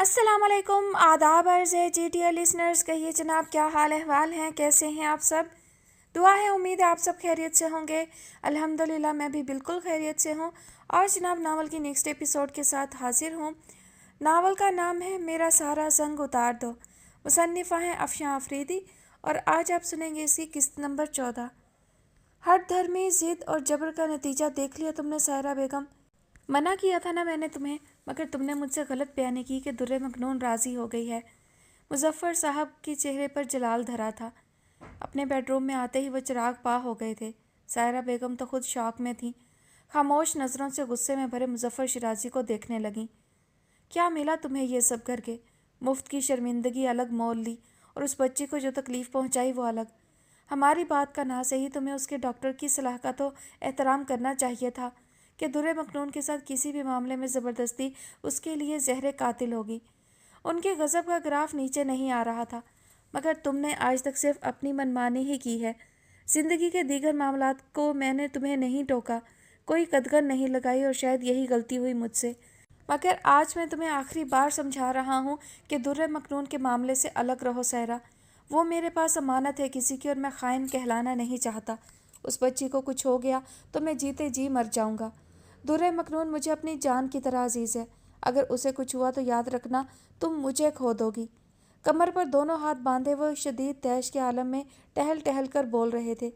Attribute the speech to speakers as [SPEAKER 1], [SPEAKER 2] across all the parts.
[SPEAKER 1] अस्सलाम वालेकुम, आदाब अर्ज़ है जी टी लिसनर्स। कहिए जनाब, क्या हाल अहवाल हैं, कैसे हैं आप सब। दुआ है, उम्मीद है आप सब खैरियत से होंगे। अल्हम्दुलिल्लाह मैं भी बिल्कुल खैरियत से हूँ। और जनाब नावल की नेक्स्ट एपिसोड के साथ हाजिर हूँ। नावल का नाम है मेरा सारा ज़ंग उतार दो। मुसन्निफ़ा हैं अफ़शां अफरीदी और आज आप सुनेंगे इसकी किस्त नंबर 14। हर धर्मी ज़िद और जबर का नतीजा देख लिया तुमने सायरा बेगम। मना किया था ना मैंने तुम्हें, मगर तुमने मुझसे गलत बयानी की कि दुर्रे मखनून राज़ी हो गई है। मुजफ्फर साहब के चेहरे पर जलाल धरा था। अपने बेडरूम में आते ही वो चिराग पा हो गए थे। सायरा बेगम तो खुद शॉक में थी। खामोश नज़रों से गुस्से में भरे मुजफ्फर शिराजी को देखने लगी। क्या मिला तुम्हें ये सब करके? मुफ्त की शर्मिंदगी अलग मोल ली और उस बच्ची को जो तकलीफ़ पहुंचाई वो अलग। हमारी बात का ना सही तुम्हें उसके डॉक्टर की सलाह का तो एहतराम करना चाहिए था कि दुर्रे मखनून के साथ किसी भी मामले में ज़बरदस्ती उसके लिए ज़हर कातिल होगी। उनके गज़ब का ग्राफ नीचे नहीं आ रहा था, मगर तुमने आज तक सिर्फ अपनी मनमानी ही की है। ज़िंदगी के दीगर मामलात को मैंने तुम्हें नहीं टोका, कोई कदगन नहीं लगाई और शायद यही गलती हुई मुझसे। मगर आज मैं तुम्हें आखिरी बार समझा रहा हूँ कि दुर्रे मखनून के मामले से अलग रहो सायरा। वो मेरे पास अमानत है किसी की और मैं ख़ाइन कहलाना नहीं चाहता। उस बच्ची को कुछ हो गया तो मैं जीते जी मर जाऊँगा। दुर्रे मखनून मुझे अपनी जान की तरह अजीज़ है। अगर उसे कुछ हुआ तो याद रखना तुम मुझे खो दोगी। कमर पर दोनों हाथ बांधे वो शदीद तैश के आलम में टहल टहल कर बोल रहे थे।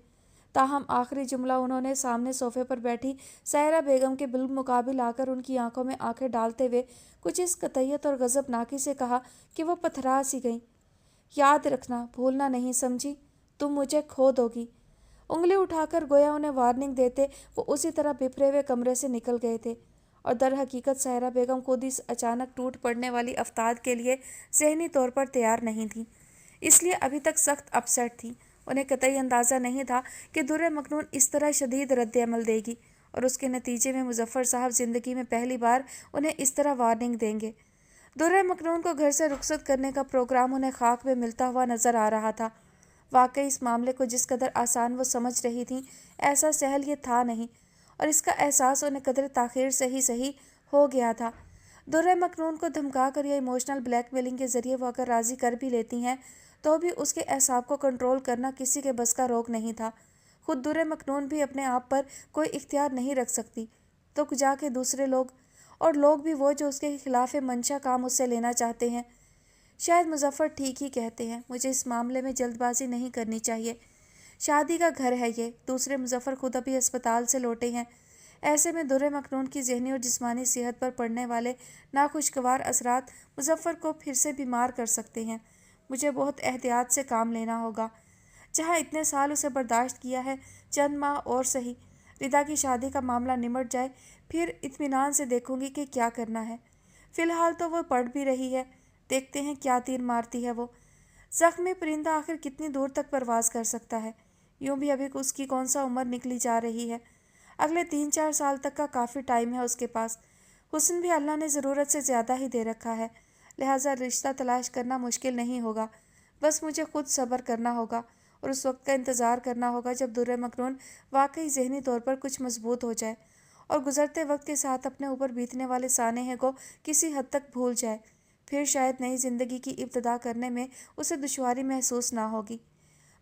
[SPEAKER 1] ताहम आखिरी जुमला उन्होंने सामने सोफे पर बैठी सायरा बेगम के बिलमुकाबिल आकर उनकी आंखों में आंखें डालते हुए कुछ इस कतईयत और गज़बनाकी से कहा कि वो पथरा सी गईं। याद रखना, भूलना नहीं, समझी? तुम मुझे खो दोगी। उंगली उठाकर गोया उन्हें वार्निंग देते वो उसी तरह बिफरे हुए कमरे से निकल गए थे। और दर हकीकत सायरा बेगम खुद इस अचानक टूट पड़ने वाली अफ्ताद के लिए ज़हनी तौर पर तैयार नहीं थी, इसलिए अभी तक सख्त अपसेट थी। उन्हें कतई अंदाज़ा नहीं था कि दुर्रे मखनून इस तरह शदीद रद्द अमल देगी और उसके नतीजे में मुजफ्फर साहब ज़िंदगी में पहली बार उन्हें इस तरह वार्निंग देंगे। दुर्रे मखनून को घर से रुखसत करने का प्रोग्राम उन्हें खाक में मिलता हुआ नज़र आ रहा था। वाकई इस मामले को जिस कदर आसान वो समझ रही थी, ऐसा सहल ये था नहीं, और इसका एहसास उन्हें कदर ताख़ीर से ही सही हो गया था। दुर्रे मखनून को धमका कर या इमोशनल ब्लैकमेलिंग के ज़रिए वो अगर राज़ी कर भी लेती हैं तो भी उसके एहसाब को कंट्रोल करना किसी के बस का रोग नहीं था। खुद दुर्रे मखनून भी अपने आप पर कोई इख्तियार नहीं रख सकती, तो जाके दूसरे लोग, और लोग भी वो जो उसके खिलाफ मंशा काम उससे लेना चाहते हैं। शायद मुजफ्फर ठीक ही कहते हैं, मुझे इस मामले में जल्दबाजी नहीं करनी चाहिए। शादी का घर है ये, दूसरे मुजफ्फर खुद अभी अस्पताल से लौटे हैं। ऐसे में दुर्रे मखनून की जहनी और जिस्मानी सेहत पर पड़ने वाले नाखुशगवार असरात मुजफ्फर को फिर से बीमार कर सकते हैं। मुझे बहुत एहतियात से काम लेना होगा। जहाँ इतने साल उसे बर्दाश्त किया है, चंद माह और सही, रिदा की शादी का मामला निमट जाए, फिर इत्मीनान से देखूंगी कि क्या करना है। फ़िलहाल तो वो पढ़ भी रही है, देखते हैं क्या तीर मारती है वो। ज़ख्मी परिंदा आखिर कितनी दूर तक परवाज़ कर सकता है। यूँ भी अभी उसकी कौन सा उम्र निकली जा रही है। अगले 3-4 साल तक का काफ़ी टाइम है उसके पास। हुस्न भी अल्लाह ने ज़रूरत से ज़्यादा ही दे रखा है, लिहाजा रिश्ता तलाश करना मुश्किल नहीं होगा। बस मुझे खुद सब्र करना होगा और उस वक्त का इंतज़ार करना होगा जब दुर्रे मखनून वाकई ज़हनी तौर पर कुछ मजबूत हो जाए और गुज़रते वक्त के साथ अपने ऊपर बीतने वाले सानेहे को किसी हद तक भूल जाए। फिर शायद नई ज़िंदगी की इब्तिदा करने में उसे दुश्वारी महसूस ना होगी।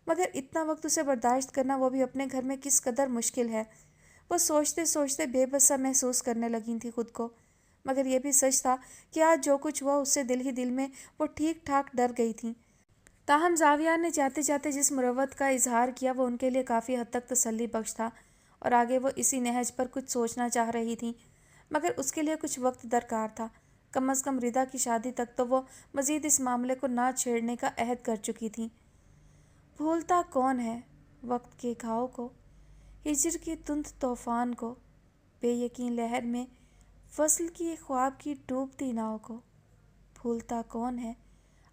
[SPEAKER 1] मगर इतना वक्त उसे बर्दाश्त करना, वो भी अपने घर में, किस कदर मुश्किल है। वो सोचते सोचते बेबसा महसूस करने लगी थी खुद को। मगर यह भी सच था कि आज जो कुछ हुआ उससे दिल ही दिल में वो ठीक ठाक डर गई थी। ताहम जाविया ने जाते जाते जिस मुरव्वत का इजहार किया वो उनके लिए काफ़ी हद तक तसल्ली बख्श था और आगे वो इसी नहज पर कुछ सोचना चाह रही थी, मगर उसके लिए कुछ वक्त दरकार था। कम अज़ कम रिदा की शादी तक तो वो मज़ीद इस मामले को ना छेड़ने का अहद कर चुकी थी। भूलता कौन है वक्त के घाव को, हिजर की तुंद तूफ़ान को, बेयकीन लहर में फसल की ख्वाब की डूबती नाव को। भूलता कौन है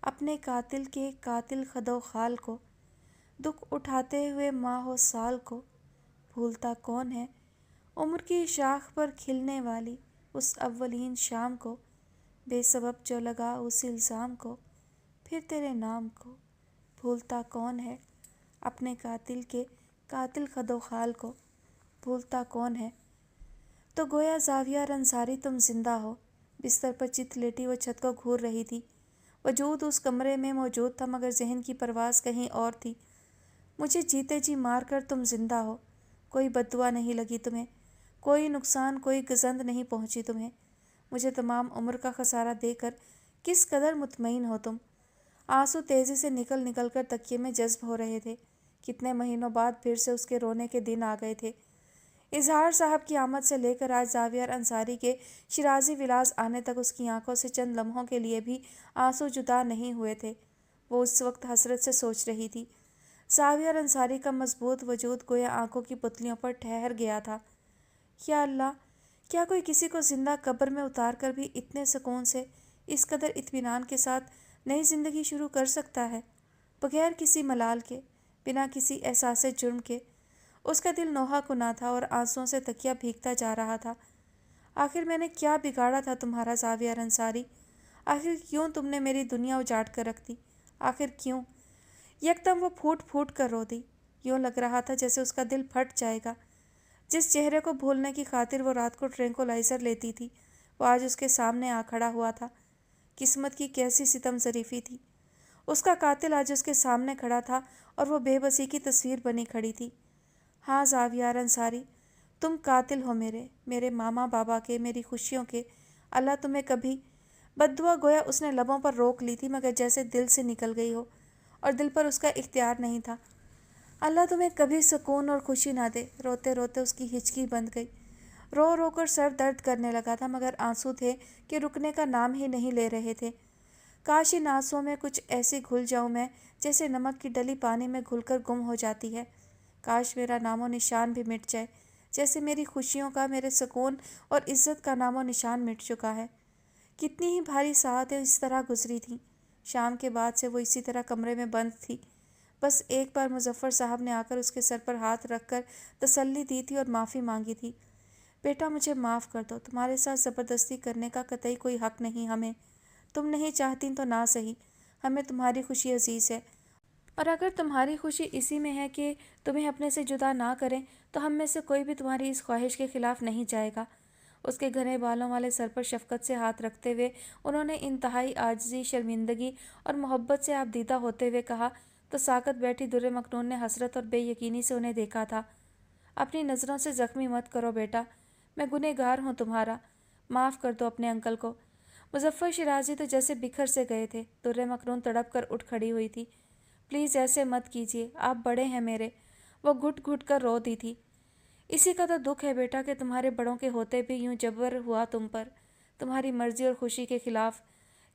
[SPEAKER 1] अपने कातिल के कातिल खदो खाल को, दुख उठाते हुए माहो साल को। भूलता कौन है उम्र की शाख पर खिलने वाली उस अव्वलीन शाम को, बेसबब जो लगा उस इल्ज़ाम को, फिर तेरे नाम को। भूलता कौन है अपने कातिल के कातिल खदो खाल को। भूलता कौन है। तो गोया जाविया रंसारी तुम जिंदा हो, बिस्तर पर चित लेटी वो छत को घूर रही थी। वजूद उस कमरे में मौजूद था मगर जहन की परवाज़ कहीं और थी। मुझे जीते जी मार कर तुम जिंदा हो। कोई बद्दुआ नहीं लगी तुम्हें, कोई नुकसान, कोई गज़ंद नहीं पहुंची तुम्हें। मुझे तमाम उम्र का खसारा देकर किस कदर मुतमईन हो तुम। आंसू तेज़ी से निकल निकल कर तकिए में जज्ब हो रहे थे। कितने महीनों बाद फिर से उसके रोने के दिन आ गए थे। इजहार साहब की आमद से लेकर आज जावियर अंसारी के शिराजी विलास आने तक उसकी आंखों से चंद लम्हों के लिए भी आंसू जुदा नहीं हुए थे। वो उस वक्त हसरत से सोच रही थी। जावियर अंसारी का मजबूत वजूद गोया आंखों की पुतलियों पर ठहर गया था। या अल्लाह, क्या कोई किसी को जिंदा कब्र में उतार कर भी इतने सुकून से, इस कदर इत्मीनान के साथ नई ज़िंदगी शुरू कर सकता है, बगैर किसी मलाल के, बिना किसी एहसास जुर्म के। उसका दिल नोहा कुना था और आंसुओं से तकिया भीगता जा रहा था। आखिर मैंने क्या बिगाड़ा था तुम्हारा जावियर अंसारी? आखिर क्यों तुमने मेरी दुनिया उजाड़ कर रख दी? आखिर क्यों? यकदम वो फूट फूट कर रो दी। यूँ लग रहा था जैसे उसका दिल फट जाएगा। जिस चेहरे को भूलने की खातिर वो रात को ट्रैंकुलाइज़र लेती थी, वो आज उसके सामने आ खड़ा हुआ था। किस्मत की कैसी सितम ज़रीफ़ी थी। उसका कातिल आज उसके सामने खड़ा था और वो बेबसी की तस्वीर बनी खड़ी थी। हाँ जावियर अंसारी, तुम कातिल हो मेरे मामा बाबा के, मेरी खुशियों के। अल्लाह तुम्हें कभी, बद्दुआ गोया उसने लबों पर रोक ली थी मगर जैसे दिल से निकल गई हो और दिल पर उसका इख्तियार नहीं था। अल्लाह तुम्हें कभी सुकून और खुशी ना दे। रोते रोते उसकी हिचकी बंद गई। रो रो कर सर दर्द करने लगा था मगर आंसू थे कि रुकने का नाम ही नहीं ले रहे थे। काश इन आंसुओं में कुछ ऐसी घुल जाऊं मैं जैसे नमक की डली पानी में घुलकर गुम हो जाती है। काश मेरा नामो निशान भी मिट जाए, जैसे मेरी खुशियों का, मेरे सुकून और इज्जत का नामो निशान मिट चुका है। कितनी ही भारी साहतें इस तरह गुजरी थीं। शाम के बाद से वो इसी तरह कमरे में बंद थी। बस एक बार मुजफ्फर साहब ने आकर उसके सर पर हाथ रखकर तसल्ली दी थी और माफ़ी मांगी थी। बेटा मुझे माफ़ कर दो, तुम्हारे साथ ज़बरदस्ती करने का कतई कोई हक़ नहीं हमें। तुम नहीं चाहती तो ना सही, हमें तुम्हारी खुशी अजीज़ है। और अगर तुम्हारी खुशी इसी में है कि तुम्हें अपने से जुदा ना करें तो हम में से कोई भी तुम्हारी इस ख्वाहिश के खिलाफ नहीं जाएगा। उसके घने बालों वाले सर पर शफकत से हाथ रखते हुए उन्होंने इंतहाई आजिज़ी, शर्मिंदगी और मोहब्बत से आबदीदा होते हुए कहा तो साकत बैठी दुर्रे मखनून ने हसरत और बेयकीनी से उन्हें देखा था। अपनी नज़रों से ज़ख्मी मत करो बेटा, मैं गुनहगार हूँ तुम्हारा, माफ़ कर दो अपने अंकल को। मुजफ्फर शिराजी तो जैसे बिखर से गए थे। दुर्रे मखनून तड़प कर उठ खड़ी हुई थी। प्लीज़ ऐसे मत कीजिए, आप बड़े हैं मेरे। वो घुट घुट कर रो दी थी। इसी का तो दुख है बेटा कि तुम्हारे बड़ों के होते भी यूं जबर हुआ तुम पर, तुम्हारी मर्जी और खुशी के खिलाफ।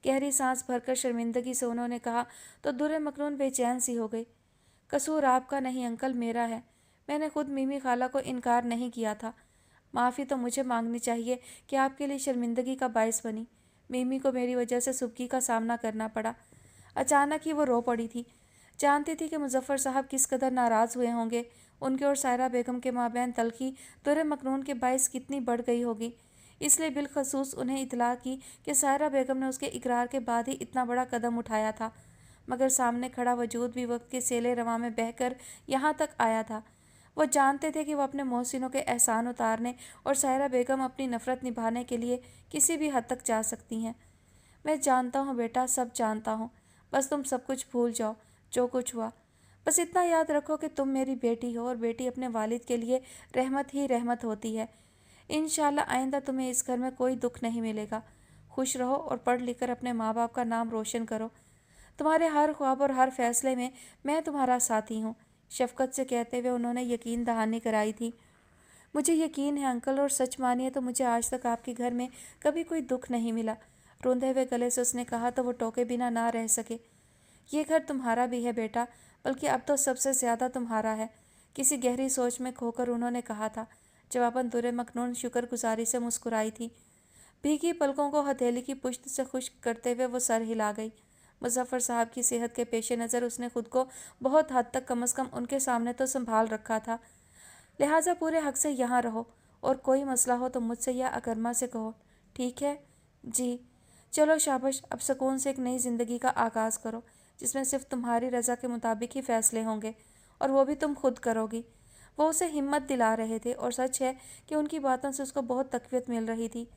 [SPEAKER 1] गहरी सांस भरकर शर्मिंदगी से उन्होंने कहा तो दुर्रे मखनून बेचैन सी हो गई। कसूर आपका नहीं अंकल, मेरा है। मैंने खुद मीमी खाला को इनकार नहीं किया था। माफ़ी तो मुझे मांगनी चाहिए कि आपके लिए शर्मिंदगी का बायस बनी। मीमी को मेरी वजह से सुबकी का सामना करना पड़ा। अचानक ही वो रो पड़ी थी। जानती थी कि मुजफ्फर साहब किस कदर नाराज़ हुए होंगे। उनके और सायरा बेगम के माबैन तलखी दुर्रे मखनून के बायस कितनी बढ़ गई होगी। इसलिए बिलखसूस उन्हें इतला की कि सायरा बेगम ने उसके इकरार के बाद ही इतना बड़ा कदम उठाया था। मगर सामने खड़ा वजूद भी वक्त के सेले रवा में बहकर यहाँ तक आया था। वो जानते थे कि वो अपने मोहसिनों के एहसान उतारने और सायरा बेगम अपनी नफ़रत निभाने के लिए किसी भी हद तक जा सकती हैं। मैं जानता हूँ बेटा, सब जानता हूँ। बस तुम सब कुछ भूल जाओ जो कुछ हुआ। बस इतना याद रखो कि तुम मेरी बेटी हो और बेटी अपने वालिद के लिए रहमत ही रहमत होती है। इंशाल्लाह आइंदा तुम्हें इस घर में कोई दुख नहीं मिलेगा। खुश रहो और पढ़ लिख कर अपने माँ बाप का नाम रोशन करो। तुम्हारे हर ख्वाब और हर फैसले में मैं तुम्हारा साथी हूँ, शफकत से कहते हुए उन्होंने यकीन दहानी कराई थी। मुझे यकीन है अंकल, और सच मानिए तो मुझे आज तक आपके घर में कभी कोई दुख नहीं मिला। रोंदे हुए गले से उसने कहा तो वो टोके बिना ना रह सके। ये घर तुम्हारा भी है बेटा, बल्कि अब तो सबसे ज़्यादा तुम्हारा है, किसी गहरी सोच में खोकर उन्होंने कहा था। जवाबन दुर्रे मखनून शुक्रगुजारी से मुस्कुराई थी। भीगी पलकों को हथेली की पुश्त से खुश्क करते हुए वो सर हिला गई। मुजफ्फर साहब की सेहत के पेश नज़र उसने खुद को बहुत हद तक कम से कम उनके सामने तो संभाल रखा था। लिहाजा पूरे हक से यहाँ रहो और कोई मसला हो तो मुझसे या अकरमा से कहो, ठीक है? जी। चलो शाबाश, अब सुकून से एक नई ज़िंदगी का आगाज़ करो जिसमें सिर्फ तुम्हारी रज़ा के मुताबिक ही फ़ैसले होंगे और वो भी तुम खुद करोगी। वो उसे हिम्मत दिला रहे थे और सच है कि उनकी बातों से उसको बहुत तक़वियत मिल रही थी।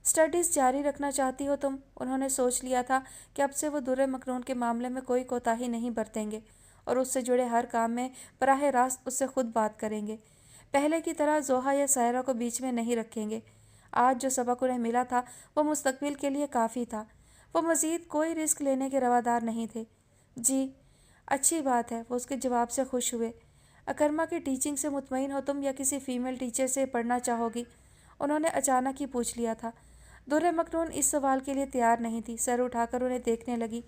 [SPEAKER 1] स्टडीज़ जारी रखना चाहती हो तुम? उन्होंने सोच लिया था कि अब से वो दुर्र मखनून के मामले में कोई कोताही नहीं बरतेंगे और उससे जुड़े हर काम में बराह रास्त उससे खुद बात करेंगे। पहले की तरह जोहा या सायरा को बीच में नहीं रखेंगे। आज जो सबक उन्हें मिला था वो मुस्तकबिल के लिए काफ़ी था। वो मज़ीद कोई रिस्क लेने के रवादार नहीं थे। जी, अच्छी बात है, वो उसके जवाब से खुश हुए। अकरमा की टीचिंग से मुतमईन हो तुम या किसी फ़ीमेल टीचर से पढ़ना चाहोगी? उन्होंने अचानक ही पूछ लिया था। दुर्र मखनून इस सवाल के लिए तैयार नहीं थी। सर उठाकर उन्हें देखने लगी।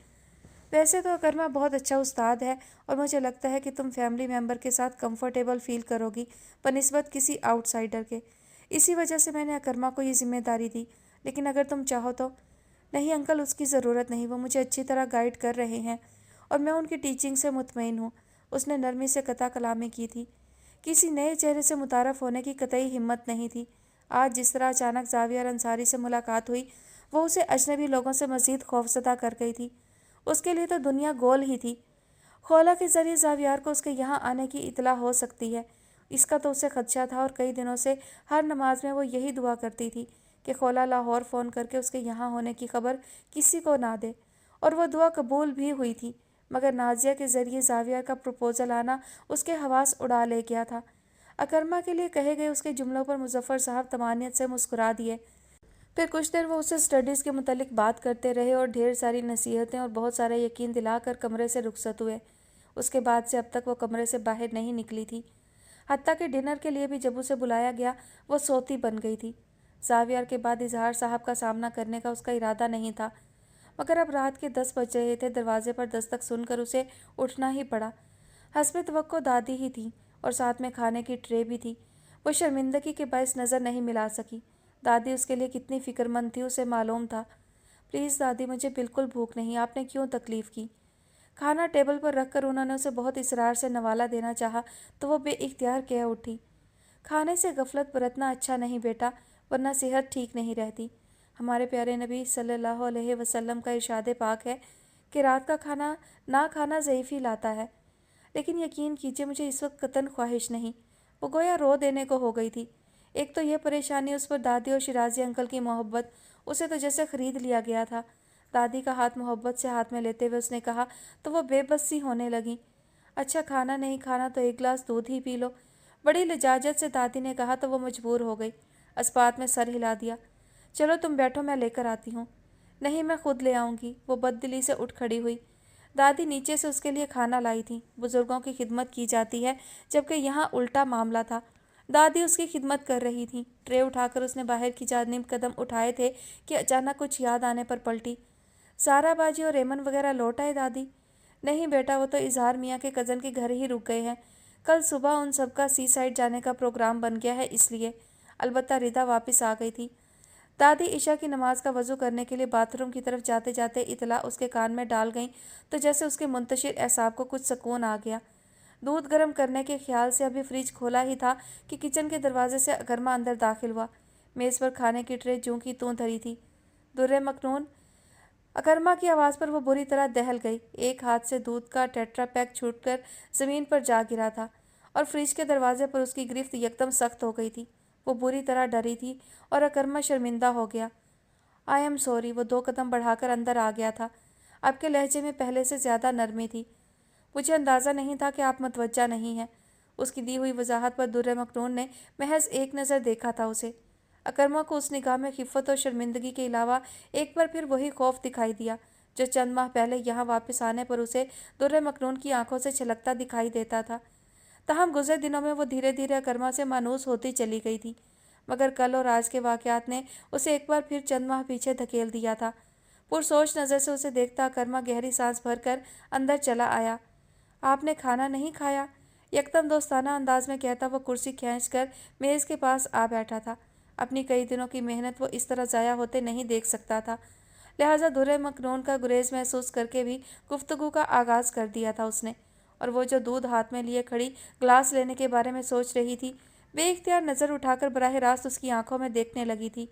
[SPEAKER 1] वैसे तो अकरमा बहुत अच्छा उस्ताद है और मुझे लगता है कि तुम फैमिली मेम्बर के साथ कंफर्टेबल फील करोगी बनिस्बत किसी आउटसाइडर के। इसी वजह से मैंने अकरमा को ये जिम्मेदारी दी। लेकिन अगर तुम चाहो तो। नहीं अंकल, उसकी ज़रूरत नहीं, वो मुझे अच्छी तरह गाइड कर रहे हैं और मैं उनकी टीचिंग से मुतमईन हूँ। उसने नरमी से कता कलामी की थी। किसी नए चेहरे से मुतारफ़ होने की कतई हिम्मत नहीं थी। आज जिस तरह अचानक जावियर अंसारी से मुलाकात हुई वो उसे अजनबी लोगों से मज़ीद खौफज़दा कर गई थी। उसके लिए तो दुनिया गोल ही थी। खौला के ज़रिए जावियार को उसके यहाँ आने की इतला हो सकती है, इसका तो उसे खदशा था और कई दिनों से हर नमाज में वो यही दुआ करती थी कि खौला लाहौर फ़ोन करके उसके यहाँ होने की खबर किसी को ना दे। और वह दुआ कबूल भी हुई थी, मगर नाजिया के ज़रिए जावियार का प्रपोज़ल आना उसके हवास उड़ा ले गया था। अकरमा के लिए कहे गए उसके जुमलों पर मुजफ्फर साहब तमानियत से मुस्कुरा दिए। फिर कुछ देर वो उससे स्टडीज़ के मुतालिक बात करते रहे और ढेर सारी नसीहतें और बहुत सारा यकीन दिलाकर कमरे से रुखसत हुए। उसके बाद से अब तक वो कमरे से बाहर नहीं निकली थी। हत्ता कि डिनर के लिए भी जब उसे बुलाया गया वो सोती बन गई थी। जावियर के बाद इजहार साहब का सामना करने का उसका इरादा नहीं था, मगर अब रात के 10 बज रहे थे। दरवाजे पर दस्तक सुनकर उसे उठना ही पड़ा। हस्ब तवक्को दादी ही थी और साथ में खाने की ट्रे भी थी। वो शर्मिंदगी के बायस नज़र नहीं मिला सकी। दादी उसके लिए कितनी फ़िक्रमंद थी उसे मालूम था। प्लीज़ दादी, मुझे बिल्कुल भूख नहीं, आपने क्यों तकलीफ़ की? खाना टेबल पर रखकर उन्होंने उसे बहुत इसरार से नवाला देना चाहा तो वो बेइख्तियार कह उठी, खाने से गफलत बरतना अच्छा नहीं बेटा, वरना सेहत ठीक नहीं रहती। हमारे प्यारे नबी सल्लल्लाहु अलैहि वसल्लम का इरशाद पाक है कि रात का खाना ना खाना ज़ईफ़ी लाता है। लेकिन यकीन कीजिए मुझे इस वक्त कतन ख्वाहिश नहीं। वो गोया रो देने को हो गई थी। एक तो यह परेशानी, उस पर दादी और शिराजी अंकल की मोहब्बत, उसे तो जैसे ख़रीद लिया गया था। दादी का हाथ मोहब्बत से हाथ में लेते हुए उसने कहा तो वो बेबस सी होने लगी। अच्छा, खाना नहीं खाना तो एक गिलास दूध ही पी लो। बड़ी लिजाजत से दादी ने कहा तो वो मजबूर हो गई। अस्पात में सर हिला दिया। चलो तुम बैठो, मैं लेकर आती हूँ। नहीं, मैं खुद ले आऊँगी। वो बददिली से उठ खड़ी हुई। दादी नीचे से उसके लिए खाना लाई थी। बुजुर्गों की खिदमत की जाती है, जबकि यहाँ उल्टा मामला था। दादी उसकी खिदमत कर रही थी। ट्रे उठाकर उसने बाहर की जानिब कदम उठाए थे कि अचानक कुछ याद आने पर पलटी। सारा बाजी और रेमन वगैरह लौट आए दादी? नहीं बेटा, वो तो इजहार मियाँ के कज़न के घर ही रुक गए हैं। कल सुबह उन सबका सी साइड जाने का प्रोग्राम बन गया है, इसलिए। अलबत्ता रिदा वापस आ गई थी। दादी इशा की नमाज का वज़ू करने के लिए बाथरूम की तरफ जाते जाते इतला उसके कान में डाल गईं तो जैसे उसके मुंतशिर एसाब को कुछ सुकून आ गया। दूध गर्म करने के ख्याल से अभी फ्रिज खोला ही था कि किचन के दरवाजे से अकरमा अंदर दाखिल हुआ। मेज़ पर खाने की ट्रे जूं की तूं धरी थी। दुर्रे मखनून, अकरमा की आवाज़ पर वो बुरी तरह दहल गई। एक हाथ से दूध का टेट्रा पैक छूटकर ज़मीन पर जा गिरा था और फ्रिज के दरवाजे पर उसकी गिरफ्त यकदम सख्त हो गई थी। वो बुरी तरह डरी थी और अकरमा शर्मिंदा हो गया। I am sorry. वो 2 कदम बढ़ाकर अंदर आ गया था। आपके लहजे में पहले से ज़्यादा नरमी थी। मुझे अंदाज़ा नहीं था कि आप मतवज्जा नहीं हैं। उसकी दी हुई वजाहत पर दुर्र मखनून ने महज एक नज़र देखा था उसे। अकरमा को उस निगाह में खिफ़्फ़त और शर्मिंदगी के अलावा एक बार फिर वही खौफ दिखाई दिया जो चंद माह पहले यहाँ वापस आने पर उसे दुर्र मखनून की आंखों से छलकता दिखाई देता था। ताहम गुज़रे दिनों में वो धीरे धीरे अकरमा से मानूस होती चली गई थी, मगर कल और आज के वाक़यात ने उसे एक बार फिर चंद माह पीछे धकेल दिया था। पुरसोच नज़र से उसे देखता अकरमा गहरी सांस भरकर अंदर चला आया। आपने खाना नहीं खाया? यकदम दोस्ताना अंदाज में कहता वो कुर्सी खींचकर मेज़ के पास आ बैठा था। अपनी कई दिनों की मेहनत वो इस तरह ज़ाया होते नहीं देख सकता था, लिहाजा दुर्र मखनून का गुरेज महसूस करके भी गुफ्तगू का आगाज़ कर दिया था उसने। और वो जो दूध हाथ में लिए खड़ी ग्लास लेने के बारे में सोच रही थी, बेइख्तियार नज़र उठाकर बराह रास्त उसकी आंखों में देखने लगी थी।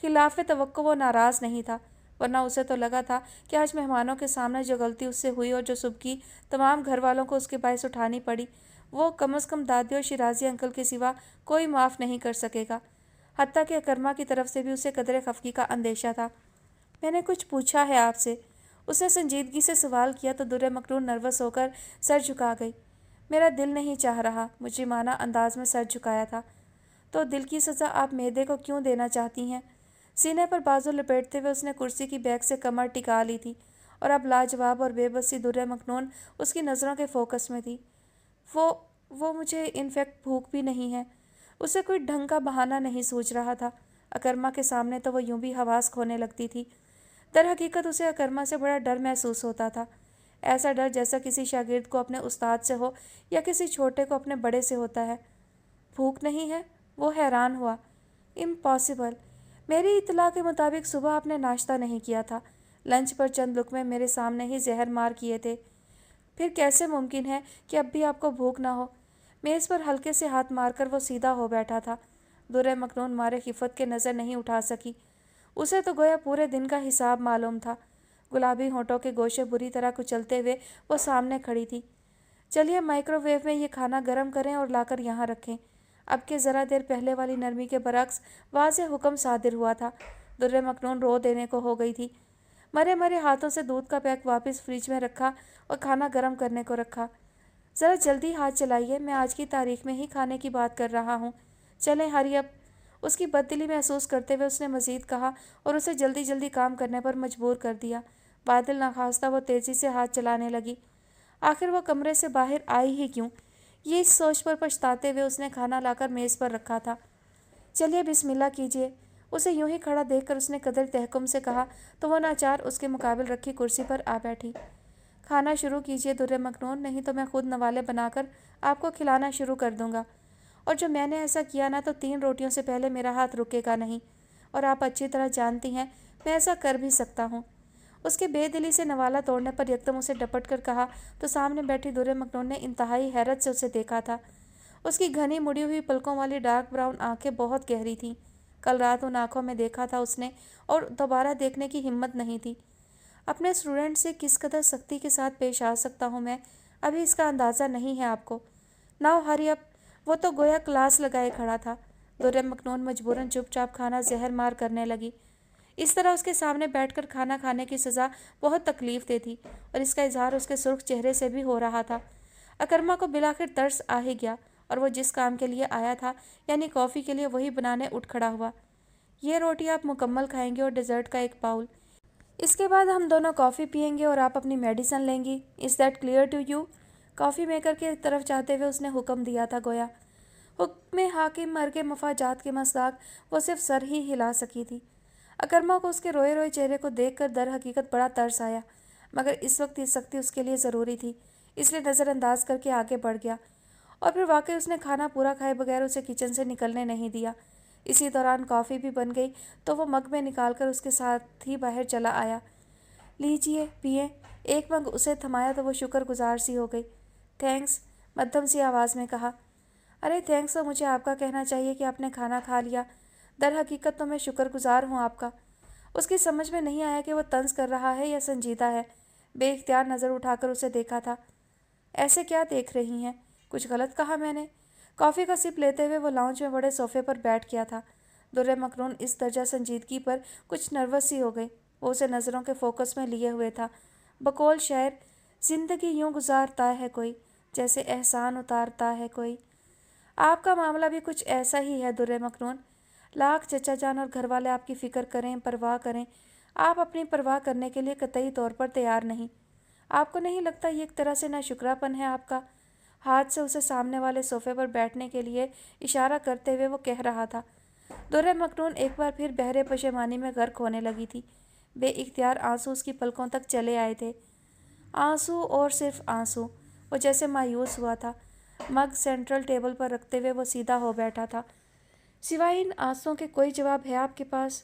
[SPEAKER 1] खिलाफ तवक्को वो नाराज़ नहीं था, वरना उसे तो लगा था कि आज मेहमानों के सामने जो गलती उससे हुई और जो सुबह की तमाम घर वालों को उसके बायस उठानी पड़ी, वो कम अज़ कम दादी और शिराजी अंकल के सिवा कोई माफ़ नहीं कर सकेगा। हत्ता कि अकरमा की तरफ से भी उसे कदरे खफगी का अंदेशा था। मैंने कुछ पूछा है आपसे, उसने संजीदगी से सवाल किया तो दुर्र मखनून नर्वस होकर सर झुका गई। मेरा दिल नहीं चाह रहा, मुजरिमाना अंदाज में सर झुकाया था। तो दिल की सज़ा आप मेदे को क्यों देना चाहती हैं? सीने पर बाजू लपेटते हुए उसने कुर्सी की बैक से कमर टिका ली थी और अब लाजवाब और बेबसी दुर्र मखनून उसकी नज़रों के फोकस में थी। वो मुझे इनफैक्ट भूख भी नहीं है। उसे कोई ढंग का बहाना नहीं सूझ रहा था। अकरमा के सामने तो वो यूं भी हवास खोने लगती थी। दर हकीकत उसे अकरमा से बड़ा डर महसूस होता था, ऐसा डर जैसा किसी शागिर्द को अपने उस्ताद से हो या किसी छोटे को अपने बड़े से होता है। भूख नहीं है? वो हैरान हुआ। इम्पॉसिबल। मेरी इत्तला के मुताबिक सुबह आपने नाश्ता नहीं किया था। लंच पर चंद लुकमे मेरे सामने ही जहर मार किए थे। फिर कैसे मुमकिन है कि अब भी आपको भूख ना हो? मेज़ पर हल्के से हाथ मारकर वो सीधा हो बैठा था। दुर्र मखनून मारे खिफत के नज़र नहीं उठा सकी। उसे तो गोया पूरे दिन का हिसाब मालूम था। गुलाबी होंठों के गोशे बुरी तरह कुचलते हुए वो सामने खड़ी थी। चलिए माइक्रोवेव में ये खाना गर्म करें और लाकर यहाँ रखें। अब के ज़रा देर पहले वाली नरमी के बरक्स वाज़े हुक्म सादिर हुआ था। दुर्र मखनून रो देने को हो गई थी। मरे मरे हाथों से दूध का पैक वापस फ्रिज में रखा और खाना गर्म करने को रखा। ज़रा जल्दी हाथ चलाइए, मैं आज की तारीख में ही खाने की बात कर रहा हूँ। चलें हरी अप। उसकी बददिली महसूस करते हुए उसने मज़ीद कहा और उसे जल्दी जल्दी काम करने पर मजबूर कर दिया। बादल नाखास्ता वो तेज़ी से हाथ चलाने लगी। आखिर वो कमरे से बाहर आई ही क्यों? ये इस सोच पर पछताते हुए उसने खाना लाकर मेज़ पर रखा था। चलिए बिस्मिल्लाह कीजिए। उसे यूं ही खड़ा देखकर उसने कदर तहकुम से कहा तो वो नाचार उसके मुकाबिल रखी कुर्सी पर आ बैठी। खाना शुरू कीजिए दुर्र मखनून, नहीं तो मैं खुद नवाले बनाकर आपको खिलाना शुरू कर दूंगा। और जो मैंने ऐसा किया ना तो 3 रोटियों से पहले मेरा हाथ रुकेगा नहीं। और आप अच्छी तरह जानती हैं मैं ऐसा कर भी सकता हूँ। उसके बेदिली से नवाला तोड़ने पर यकदम उसे डपट कर कहा तो सामने बैठी दुर्र मखनून ने इंतहाई हैरत से उसे देखा था। उसकी घनी मुड़ी हुई पलकों वाली डार्क ब्राउन आंखें बहुत गहरी थीं। कल रात उन आंखों में देखा था उसने और दोबारा देखने की हिम्मत नहीं थी। अपने स्टूडेंट से किस कदर सख्ती के साथ पेश आ सकता हूँ मैं, अभी इसका अंदाज़ा नहीं है आपको। Now hurry up. वो तो गोया क्लास लगाए खड़ा था। दुर्र मखनून मजबूरन चुपचाप खाना जहर मार करने लगी। इस तरह उसके सामने बैठकर खाना खाने की सज़ा बहुत तकलीफ दे थी और इसका इजहार उसके सुर्ख चेहरे से भी हो रहा था। अकरमा को बिलाखिर तरस आ ही गया और वो जिस काम के लिए आया था यानी कॉफ़ी के लिए वही बनाने उठ खड़ा हुआ। ये रोटी आप मुकम्मल खाएंगे और डेजर्ट का एक बाउल। इसके बाद हम दोनों कॉफ़ी पियेंगे और आप अपनी मेडिसिन लेंगी। Is that clear to you? Coffee maker की तरफ जाते हुए उसने हुक्म दिया था। गोया हुक्म हाकिम मर्गे मफाजात के मसदाक वो सिर्फ सर ही हिला सकी थी। अकरमा को उसके रोए रोए चेहरे को देखकर दर हकीकत बड़ा तरस आया, मगर इस वक्त ये सख्ती उसके लिए ज़रूरी थी, इसलिए नज़रअंदाज करके आगे बढ़ गया। और फिर वाकई उसने खाना पूरा खाए बगैर उसे किचन से निकलने नहीं दिया। इसी दौरान कॉफ़ी भी बन गई तो वो मग में निकालकर उसके साथ ही बाहर चला आया। लीजिए पिए। एक मग उसे थमाया तो वो शुक्रगुजार सी हो गई। थैंक्स, मध्यम सी आवाज़ में कहा। अरे थैंक्स तो मुझे आपका कहना चाहिए कि आपने खाना खा लिया। दर हकीकत तो मैं शुक्रगुजार हूँ आपका। उसकी समझ में नहीं आया कि वो तंज कर रहा है या संजीदा है। बेइख्तियार नज़र उठाकर उसे देखा था। ऐसे क्या देख रही हैं? कुछ गलत कहा मैंने? कॉफ़ी का सिप लेते हुए वो लाउंज में बड़े सोफे पर बैठ गया था। दुर्र मखनून इस दर्जा संजीदगी पर कुछ नर्वस सी हो गई। वो उसे नज़रों के फोकस में लिए हुए था। बकौल शायर, ज़िंदगी यूँ गुजारता है कोई, जैसे एहसान उतारता है कोई। आपका मामला भी कुछ ऐसा ही है दुर्र मखनून। लाख चचा जान और घर वाले आपकी फ़िक्र करें, परवाह करें, आप अपनी परवाह करने के लिए कतई तौर पर तैयार नहीं। आपको नहीं लगता ये एक तरह से नाशुक्रापन है आपका? हाथ से उसे सामने वाले सोफे पर बैठने के लिए इशारा करते हुए वो कह रहा था। दुर्र मखनून एक बार फिर बहरे पशेमानी में गर्क होने लगी थी। बेइख्तियार आंसू उसकी पलकों तक चले आए थे। आंसू और सिर्फ आंसू। वो जैसे मायूस हुआ था। मग सेंट्रल टेबल पर रखते हुए वो सीधा हो बैठा था। सिवाय इन आंसुओं के कोई जवाब है आपके पास?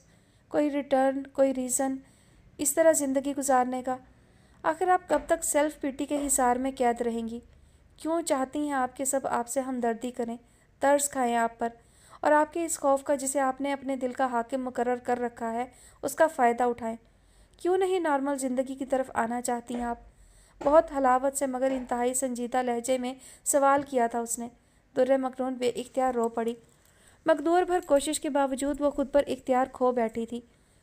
[SPEAKER 1] कोई रिटर्न, कोई रीज़न इस तरह ज़िंदगी गुजारने का? आखिर आप कब तक सेल्फ पिटी के हिसार में कैद रहेंगी? क्यों चाहती हैं आप कि सब आपसे हमदर्दी करें, तरस खाएं आप पर, और आपके इस खौफ का जिसे आपने अपने दिल का हाकिम मुकर्रर कर रखा है उसका फ़ायदा उठाएं? क्यों नहीं नॉर्मल ज़िंदगी की तरफ आना चाहती हैं आप? बहुत हलावत से मगर इंतहाई संजीदा लहजे में सवाल किया था उसने। दुर्र मखनून बेइख्तियार रो पड़ी। मकदूर भर कोशिश के बावजूद वो खुद पर इख्तियार खो बैठी थी।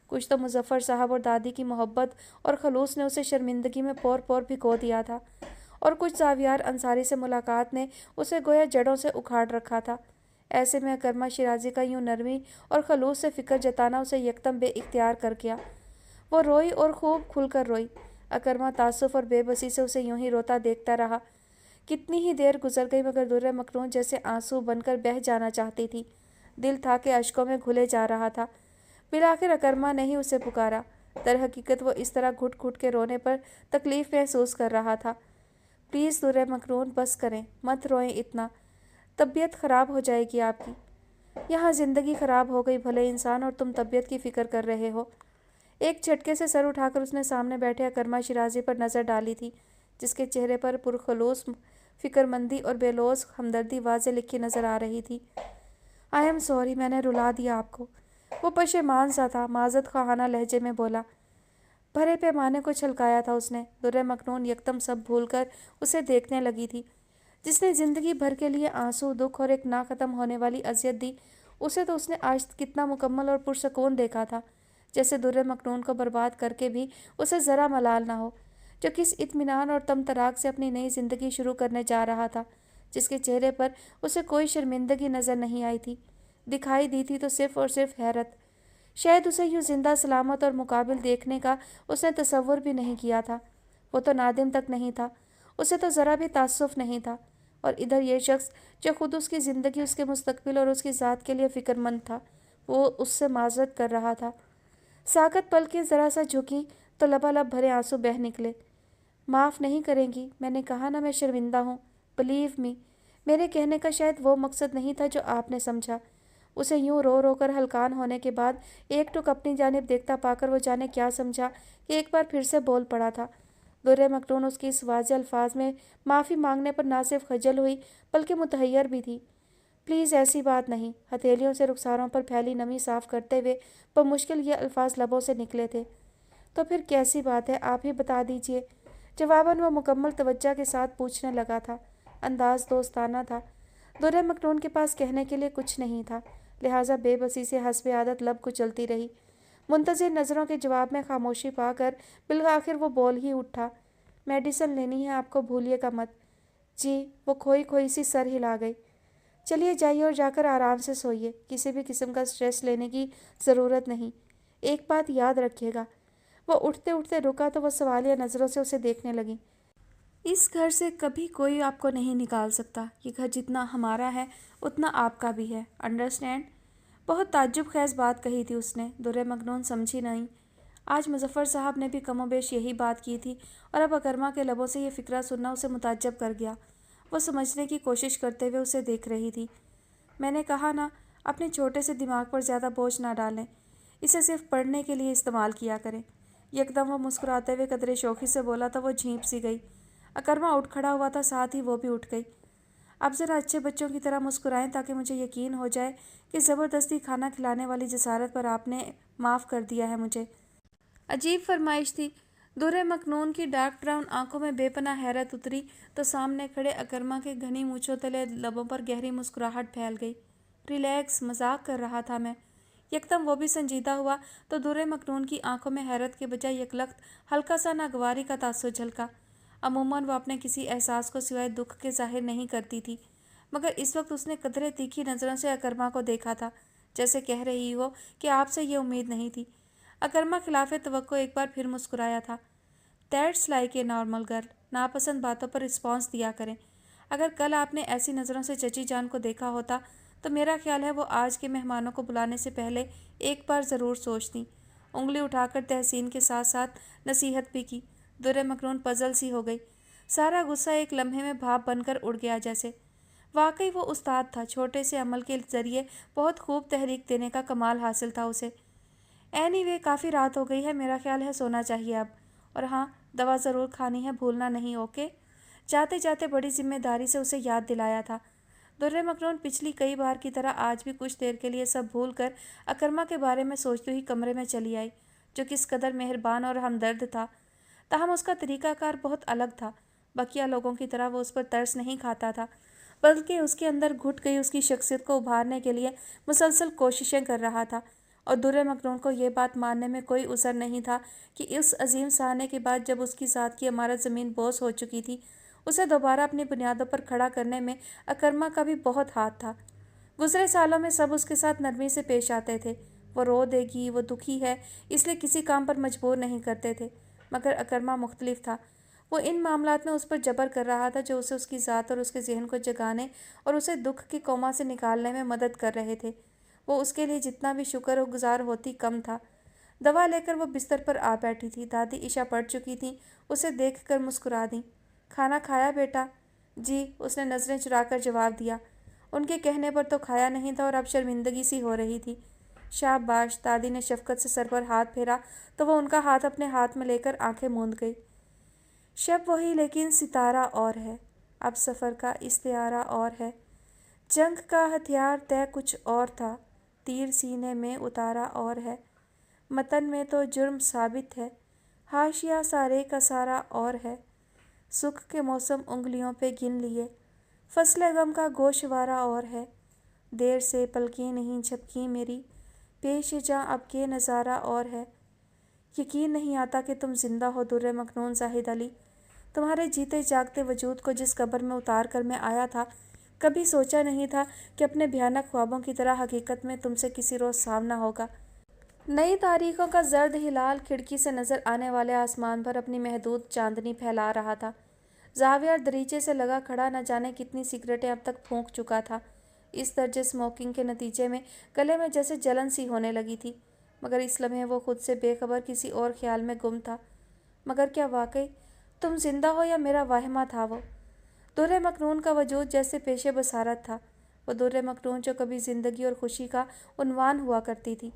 [SPEAKER 1] कुछ तो मुजफ्फर साहब और दादी की मोहब्बत और खलूस ने उसे शर्मिंदगी में पौर पौर भिगो दिया था, और कुछ जावियार अंसारी से मुलाकात ने उसे गोया जड़ों से उखाड़ रखा था। ऐसे में अकरमा शिराजी का यूं नरमी और खलूस से फिक्र जताना उसे यकदम बेइख्तियार कर गया। वो रोई और खूब खुलकर रोई। अकरमा तासुफ और बेबसी से उसे यूं ही रोता देखता रहा। कितनी ही देर गुजर गई मगर दुर्र मखनून जैसे आंसू बनकर बह जाना चाहती थी। दिल था कि अश्कों में घुले जा रहा था। बिलाखिर अकरमा ने ही उसे पुकारा। दरहकीकत वो इस तरह घुट घुट के रोने पर तकलीफ़ महसूस कर रहा था। प्लीज़ दुर्र मखनून बस करें, मत रोएं इतना, तबीयत ख़राब हो जाएगी आपकी। यहाँ ज़िंदगी ख़राब हो गई भले इंसान, और तुम तबीयत की फ़िक्र कर रहे हो। एक झटके से सर उठाकर उसने सामने बैठे अकरमा शिराजी पर नज़र डाली थी, जिसके चेहरे पर पुरखलूस फ़िक्रमंदी और बेलौस हमदर्दी वाज़े लिखी नज़र आ रही थी। आई एम सॉरी, मैंने रुला दिया आपको। वो पशेमान सा था, माज़त ख़ाहाना लहजे में बोला। भरे पैमाने को छलकाया था उसने। दुर्र मखनून यकदम सब भूलकर उसे देखने लगी थी। जिसने ज़िंदगी भर के लिए आंसू, दुख और एक ना ख़त्म होने वाली अजियत दी, उसे तो उसने आज कितना मुकम्मल और पुरसकून देखा था। जैसे दुर्र मखनून को बर्बाद करके भी उसे ज़रा मलाल ना हो, जो किस इत्मीनान और तमतराक से अपनी नई ज़िंदगी शुरू करने जा रहा था, जिसके चेहरे पर उसे कोई शर्मिंदगी नज़र नहीं आई थी। दिखाई दी थी तो सिर्फ़ और सिर्फ हैरत। शायद उसे यूँ जिंदा सलामत और मुकाबिल देखने का उसने तसव्वुर भी नहीं किया था। वो तो नादिम तक नहीं था, उसे तो ज़रा भी तासुफ नहीं था। और इधर ये शख्स जो खुद उसकी ज़िंदगी, उसके मुस्तकबिल और उसकी ज़ात के लिए फ़िक्रमंद था, वो उससे माजरत कर रहा था। साकत पल के ज़रा सा झुकी तो लबालब भरे आंसू बह निकले। माफ़ नहीं करेंगी, मैंने कहा ना मैं शर्मिंदा हूँ। बिलीव मी, मेरे कहने का शायद वो मकसद नहीं था जो आपने समझा। उसे यूं रो रो कर हलकान होने के बाद एक टुक अपनी जानिब देखता पाकर वो जाने क्या समझा कि एक बार फिर से बोल पड़ा था। दुर्र मखनून उसकी इस वाज़े अल्फाज में माफ़ी मांगने पर ना सिर्फ खजल हुई बल्कि मुतहैयर भी थी। प्लीज़ ऐसी बात नहीं। हथेलियों से रुखसारों पर फैली नमी साफ करते हुए बमुश्किल ये अल्फाज लबों से निकले थे। तो फिर कैसी बात है, आप ही बता दीजिए। जवाबन वो मुकम्मल तवज्जो के साथ पूछने लगा था। अंदाज दोस्ताना था। दुर्र मखनून के पास कहने के लिए कुछ नहीं था, लिहाजा बेबसी से हस्बे आदत लब कुचलती रही। मुंतज़िर नज़रों के जवाब में खामोशी पाकर बिलआखिर वो बोल ही उठा। मेडिसिन लेनी है आपको, भूलिएगा मत। जी, वो खोई खोई सी सर हिला गई। चलिए जाइए और जाकर आराम से सोइए, किसी भी किस्म का स्ट्रेस लेने की ज़रूरत नहीं। एक बात याद रखिएगा। वो उठते उठते रुका तो वह सवालिया नज़रों से उसे देखने लगी। इस घर से कभी कोई आपको नहीं निकाल सकता। ये घर जितना हमारा है उतना आपका भी है, अंडरस्टैंड। बहुत ताज्जुब खेज़ बात कही थी उसने। दुर्र मखनून समझी नहीं। आज मुजफ्फर साहब ने भी कमोबेश यही बात की थी, और अब अकरमा के लबों से ये फ़िक्रा सुनना उसे मुताज्जब कर गया। वो समझने की कोशिश करते हुए उसे देख रही थी। मैंने कहा ना, अपने छोटे से दिमाग पर ज़्यादा बोझ ना डालें, इसे सिर्फ पढ़ने के लिए इस्तेमाल किया करें। यकदम वो मुस्कुराते हुए कदरे शौक़ी से बोला तो वो झींप सी गई। अकरमा उठ खड़ा हुआ था, साथ ही वो भी उठ गई। अब ज़रा अच्छे बच्चों की तरह मुस्कुराएं ताकि मुझे यकीन हो जाए कि ज़बरदस्ती खाना खिलाने वाली जसारत पर आपने माफ़ कर दिया है मुझे। अजीब फरमाइश थी। दुर्र मखनून की डार्क ब्राउन आंखों में बेपनाह हैरत उतरी तो सामने खड़े अकरमा के घनी मूँछों तले लबों पर गहरी मुस्कुराहट फैल गई। रिलैक्स, मजाक कर रहा था मैं। यकदम वो भी संजीदा हुआ तो दुर्र मखनून की आंखों में हैरत के बजाय यकलख्त हल्का सा नागवारी का तासुर झलका। अमूमन वो अपने किसी एहसास को सिवाय दुख के जाहिर नहीं करती थी, मगर इस वक्त उसने कदरे तीखी नज़रों से अकरमा को देखा था, जैसे कह रही हो कि आपसे ये उम्मीद नहीं थी। अकरमा खिलाफ तवक्को एक बार फिर मुस्कुराया था। That's like a normal girl. नापसंद बातों पर रिस्पॉन्स दिया करें। अगर कल आपने ऐसी नज़रों से चची जान को देखा होता तो मेरा ख्याल है वो आज के मेहमानों को बुलाने से पहले एक बार ज़रूर सोचती। उंगली उठाकर तहसीन के साथ साथ नसीहत भी की। दुर्र मखनून पजल सी हो गई। सारा गुस्सा एक लम्हे में भाप बनकर उड़ गया जैसे। वाकई वो उस्ताद था। छोटे से अमल के ज़रिए बहुत खूब तहरीक देने का कमाल हासिल था उसे। एनीवे, काफ़ी रात हो गई है, मेरा ख्याल है सोना चाहिए अब। और हाँ, दवा ज़रूर खानी है, भूलना नहीं, ओके। जाते जाते बड़ी जिम्मेदारी से उसे याद दिलाया था। दुर्र मखनून पिछली कई बार की तरह आज भी कुछ देर के लिए सब भूल कर अकरमा के बारे में सोचती हुई कमरे में चली आई, जो किस कदर मेहरबान और हमदर्द था। ताहम उसका तरीक़ाकार बहुत अलग था। बकिया लोगों की तरह वो उस पर तरस नहीं खाता था, बल्कि उसके अंदर घुट गई उसकी शख्सियत को उभारने के लिए मुसलसल कोशिशें कर रहा था। और दुर्र मखनून को ये बात मानने में कोई उसर नहीं था कि इस अजीम सहाने के बाद, जब उसकी ज़ात की इमारत ज़मीन बोस हो चुकी थी, उसे दोबारा अपनी बुनियादों पर खड़ा करने में अकरमा का भी बहुत हाथ था। गुजरे सालों में सब उसके साथ नरमी से पेश आते थे। वो रो देगी, वो दुखी है, इसलिए किसी काम पर मजबूर नहीं करते थे। मगर अकरमा मुख्तलिफ था। वो इन मामलात में उस पर जबर कर रहा था जो उसे उसकी ज़ात और उसके जहन को जगाने और उसे दुख की कोमा से निकालने में मदद कर रहे थे। वो उसके लिए जितना भी शुक्रगुजार होती कम था। दवा लेकर वो बिस्तर पर आ बैठी थी। दादी ईशा पड़ चुकी थी। उसे देखकर मुस्कुरा दी। खाना खाया बेटा? जी, उसने नज़रें चुराकर जवाब दिया। उनके कहने पर तो खाया नहीं था और अब शर्मिंदगी सी हो रही थी। शाबाश, दादी ने शफकत से सर पर हाथ फेरा तो वो उनका हाथ अपने हाथ में लेकर आंखें मूंद गई। शब वही, लेकिन सितारा और है। अब सफ़र का इस्तियारा और है। जंग का हथियार तय कुछ और था, तीर सीने में उतारा और है। मतन में तो जुर्म साबित है, हाशिया सारे का सारा और है। सुख के मौसम उंगलियों पे गिन लिए, फसले गम का गोशवारा और है। देर से पलकें नहीं झपकी मेरी, पेश जा अब के नज़ारा और है। यकीन नहीं आता कि तुम जिंदा हो दुर्र मखनून जाहिद अली। तुम्हारे जीते जागते वजूद को जिस कब्र में उतार कर मैं आया था, कभी सोचा नहीं था कि अपने भयानक ख्वाबों की तरह हकीकत में तुमसे किसी रोज़ सामना होगा। नई तारीखों का जर्द हिलाल खिड़की से नज़र आने वाले आसमान पर अपनी महदूद चांदनी फैला रहा था। जावियर दरीचे से लगा खड़ा न जाने कितनी सिगरेटें अब तक फूंक चुका था। इस दर्जे स्मोकिंग के नतीजे में गले में जैसे जलन सी होने लगी थी। मगर इस लम्हे वो खुद से बेखबर किसी और ख्याल में गुम था। मगर क्या वाकई तुम जिंदा हो या मेरा वाहिमा था वो? दुर्र मखनून का वजूद जैसे पेशे बसारत था। वो दुर्र मखनून जो कभी ज़िंदगी और खुशी का उन्वान हुआ करती थी,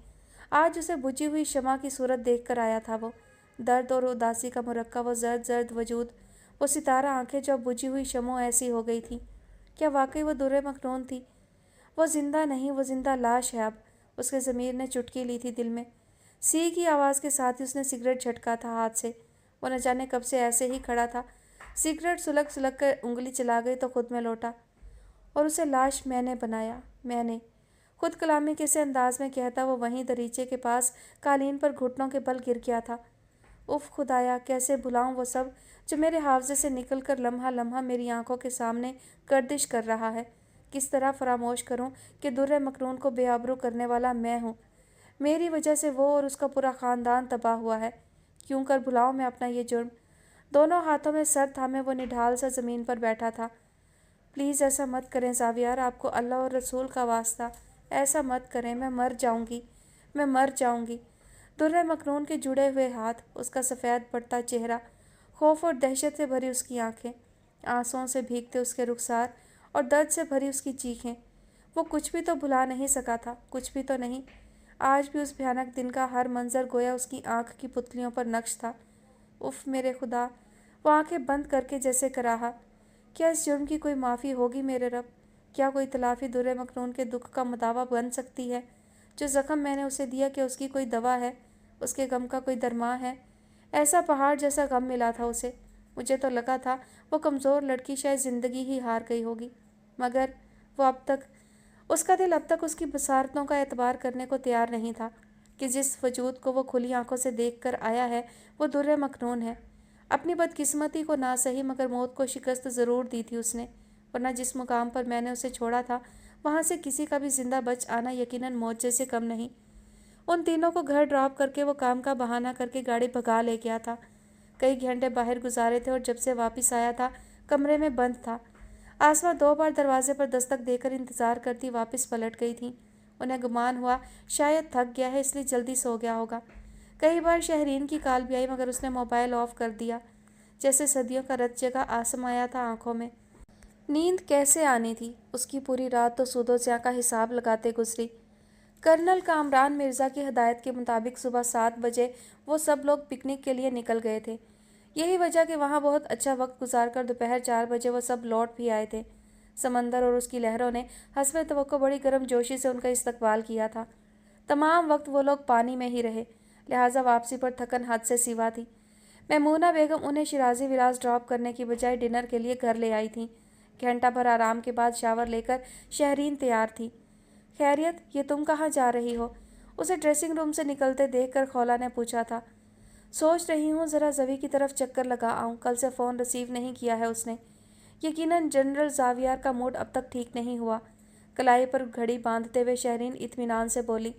[SPEAKER 1] आज उसे बुझी हुई शमा की सूरत देख कर आया था। वो दर्द और उदासी का मुरक्कब, वो जर्द जर्द वजूद, वो सितारा आंखें जो अब बुझी हुई शमों ऐसी हो गई थी। क्या वाकई वो दुर्र मखनून थी? वो जिंदा नहीं, वो जिंदा लाश है अब। उसके ज़मीर ने चुटकी ली थी दिल में। सी की आवाज़ के साथ ही उसने सिगरेट झटका था हाथ से। वो न जाने कब से ऐसे ही खड़ा था। सिगरेट सुलग सुलग कर उंगली चला गई तो खुद में लौटा। और उसे लाश मैंने बनाया, मैंने। खुद कलामी किसी अंदाज में कहता वो वहीं दरीचे के पास कालीन पर घुटनों के बल गिर गया था। उफ खुदाया, कैसे भुलाऊं वो सब जो मेरे हावजे से निकल कर लम्हा लम्हा मेरी आंखों के सामने गर्दिश कर रहा है। किस तरह फरामोश करूं कि दुर्र मखनून को बेआबरू करने वाला मैं हूं। मेरी वजह से वो और उसका पूरा ख़ानदान तबाह हुआ है। क्यों कर भुलाऊं मैं अपना ये जुर्म? दोनों हाथों में सर थामे वो निढाल सा ज़मीन पर बैठा था। प्लीज़ ऐसा मत करें ज़ावियार, आपको अल्लाह और रसूल का वास्ता, ऐसा मत करें। मैं मर जाऊंगी, मैं मर जाऊंगी। दुर्र मखनून के जुड़े हुए हाथ, उसका सफ़ेद पड़ता चेहरा, खौफ और दहशत से भरी उसकी आंखें, आंसुओं से भीगते उसके रुखसार और दर्द से भरी उसकी चीखें। वो कुछ भी तो भुला नहीं सका था, कुछ भी तो नहीं। आज भी उस भयानक दिन का हर मंजर गोया उसकी आंख की पुतलियों पर नक्श था। उफ मेरे खुदा, वो आंखें बंद करके जैसे कराहा। क्या इस जुर्म की कोई माफ़ी होगी मेरे रब? क्या कोई तलाफ़ी दुर्र मखनून के दुख का मुदावा बन सकती है? जो ज़ख्म मैंने उसे दिया, कि उसकी कोई दवा है? उसके गम का कोई दरमा है? ऐसा पहाड़ जैसा गम मिला था उसे। मुझे तो लगा था वो कमज़ोर लड़की शायद ज़िंदगी ही हार गई होगी। मगर वो अब तक, उसका दिल अब तक उसकी बसारतों का एतबार करने को तैयार नहीं था कि जिस वजूद को वो खुली आंखों से देख कर आया है वो दुर्र मखनून है। अपनी बदकिस्मती को ना सही मगर मौत को शिकस्त ज़रूर दी थी उसने, वरना जिस मुकाम पर मैंने उसे छोड़ा था वहाँ से किसी का भी जिंदा बच आना यकीनन मौत से कम नहीं। उन तीनों को घर ड्रॉप करके वो काम का बहाना करके गाड़ी भगा ले गया था। कई घंटे बाहर गुजारे थे और जब से वापस आया था कमरे में बंद था। आसमा 2 बार दरवाजे पर दस्तक देकर इंतज़ार करती वापस पलट गई थी। उन्हें गुमान हुआ शायद थक गया है इसलिए जल्दी सो गया होगा। कई बार शहरीन की कॉल भी आई मगर उसने मोबाइल ऑफ कर दिया। जैसे सदियों का रत जगह आसमाया था आंखों में। नींद कैसे आनी थी? उसकी पूरी रात तो सूदो ज़िया का हिसाब लगाते गुजरी। कर्नल कामरान मिर्ज़ा की हदायत के मुताबिक सुबह 7 बजे वो सब लोग पिकनिक के लिए निकल गए थे। यही वजह कि वहाँ बहुत अच्छा वक्त गुजारकर दोपहर 4 बजे वो सब लौट भी आए थे। समंदर और उसकी लहरों ने हस्बे तवक्को बड़ी गर्मजोशी से उनका इस्तकबाल किया था। तमाम वक्त वो लोग पानी में ही रहे, लिहाजा वापसी पर थकन हद से सिवा थी। मैमूना बेगम उन्हें शिराजी विलास ड्रॉप करने की बजाय डिनर के लिए घर ले आई थी। घंटा भर आराम के बाद शावर लेकर शहरीन तैयार थी। खैरियत, ये तुम कहाँ जा रही हो? उसे ड्रेसिंग रूम से निकलते देखकर खौला ने पूछा था। सोच रही हूँ ज़रा ज़वी की तरफ चक्कर लगा आऊँ, कल से फ़ोन रिसीव नहीं किया है उसने। यकीनन जनरल ज़ावियर का मूड अब तक ठीक नहीं हुआ। कलाई पर घड़ी बांधते हुए शहरीन इत्मीनान से बोली,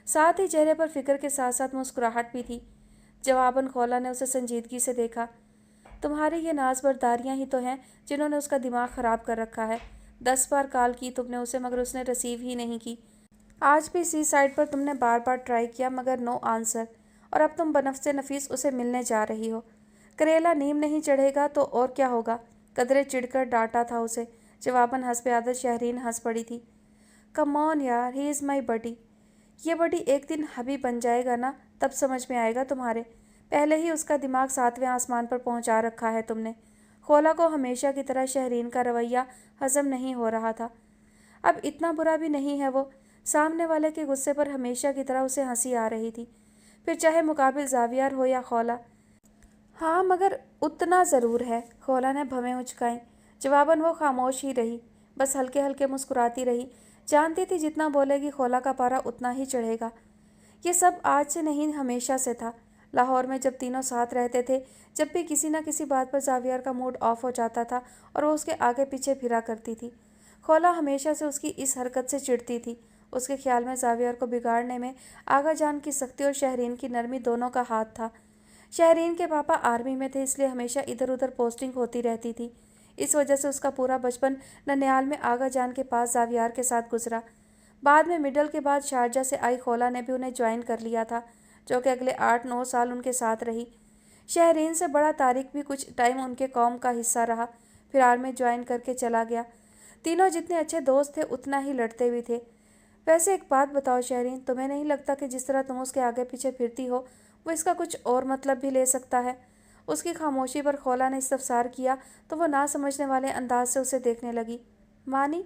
[SPEAKER 1] साथ ही चेहरे पर फिक्र के साथ साथ मुस्कुराहट भी थी। जवाबन खौला ने उसे संजीदगी से देखा। तुम्हारी ये नाज बरदारियाँ ही तो हैं जिन्होंने उसका दिमाग ख़राब कर रखा है। 10 बार कॉल की तुमने उसे, मगर उसने रिसीव ही नहीं की। आज भी सी साइड पर तुमने बार बार ट्राई किया, मगर नो आंसर। और अब तुम बनफ़्से नफीस उसे मिलने जा रही हो। करेला नीम नहीं चढ़ेगा तो और क्या होगा? कदरे चिढ़कर डांटा था उसे। जवाबन हंस आदत शहरीन हंस पड़ी थी। कम ऑन यार, ही इज़ माई बडी। ये बडी एक दिन हबी बन जाएगा ना, तब समझ में आएगा तुम्हारे। पहले ही उसका दिमाग 7वें आसमान पर पहुंचा रखा है तुमने। खौला को हमेशा की तरह शहरीन का रवैया हजम नहीं हो रहा था। अब इतना बुरा भी नहीं है वो। सामने वाले के गुस्से पर हमेशा की तरह उसे हंसी आ रही थी, फिर चाहे मुकाबिल ज़ावियर हो या खौला। हाँ, मगर उतना ज़रूर है। खौला ने भवें उचकाई। जवाबन वो खामोश ही रही, बस हल्के हल्के मुस्कुराती रही। जानती थी जितना बोलेगी खौला का पारा उतना ही चढ़ेगा। ये सब आज से नहीं, हमेशा से था। लाहौर में जब तीनों साथ रहते थे, जब भी किसी न किसी बात पर ज़ावियर का मूड ऑफ हो जाता था और वो उसके आगे पीछे फिरा करती थी। खौला हमेशा से उसकी इस हरकत से चिढ़ती थी। उसके ख्याल में ज़ावियर को बिगाड़ने में आगा जान की सख्ती और शहरीन की नरमी दोनों का हाथ था। शहरीन के पापा आर्मी में थे, इसलिए हमेशा इधर उधर पोस्टिंग होती रहती थी। इस वजह से उसका पूरा बचपन ननियाल में आगा जान के पास ज़ावियर के साथ गुजरा। बाद में मिडल के बाद शारजा से आई खौला ने भी उन्हें ज्वाइन कर लिया था, जो कि अगले 8-9 साल उनके साथ रही। शहरीन से बड़ा तारिक भी कुछ टाइम उनके कौम का हिस्सा रहा, फिर आर्मी ज्वाइन करके चला गया। तीनों जितने अच्छे दोस्त थे उतना ही लड़ते भी थे। वैसे एक बात बताओ शहरीन, तुम्हें नहीं लगता कि जिस तरह तुम उसके आगे पीछे फिरती हो वो इसका कुछ और मतलब भी ले सकता है? उसकी खामोशी पर खौला ने इस्तफसार किया तो वो ना समझने वाले अंदाज से उसे देखने लगी। मानी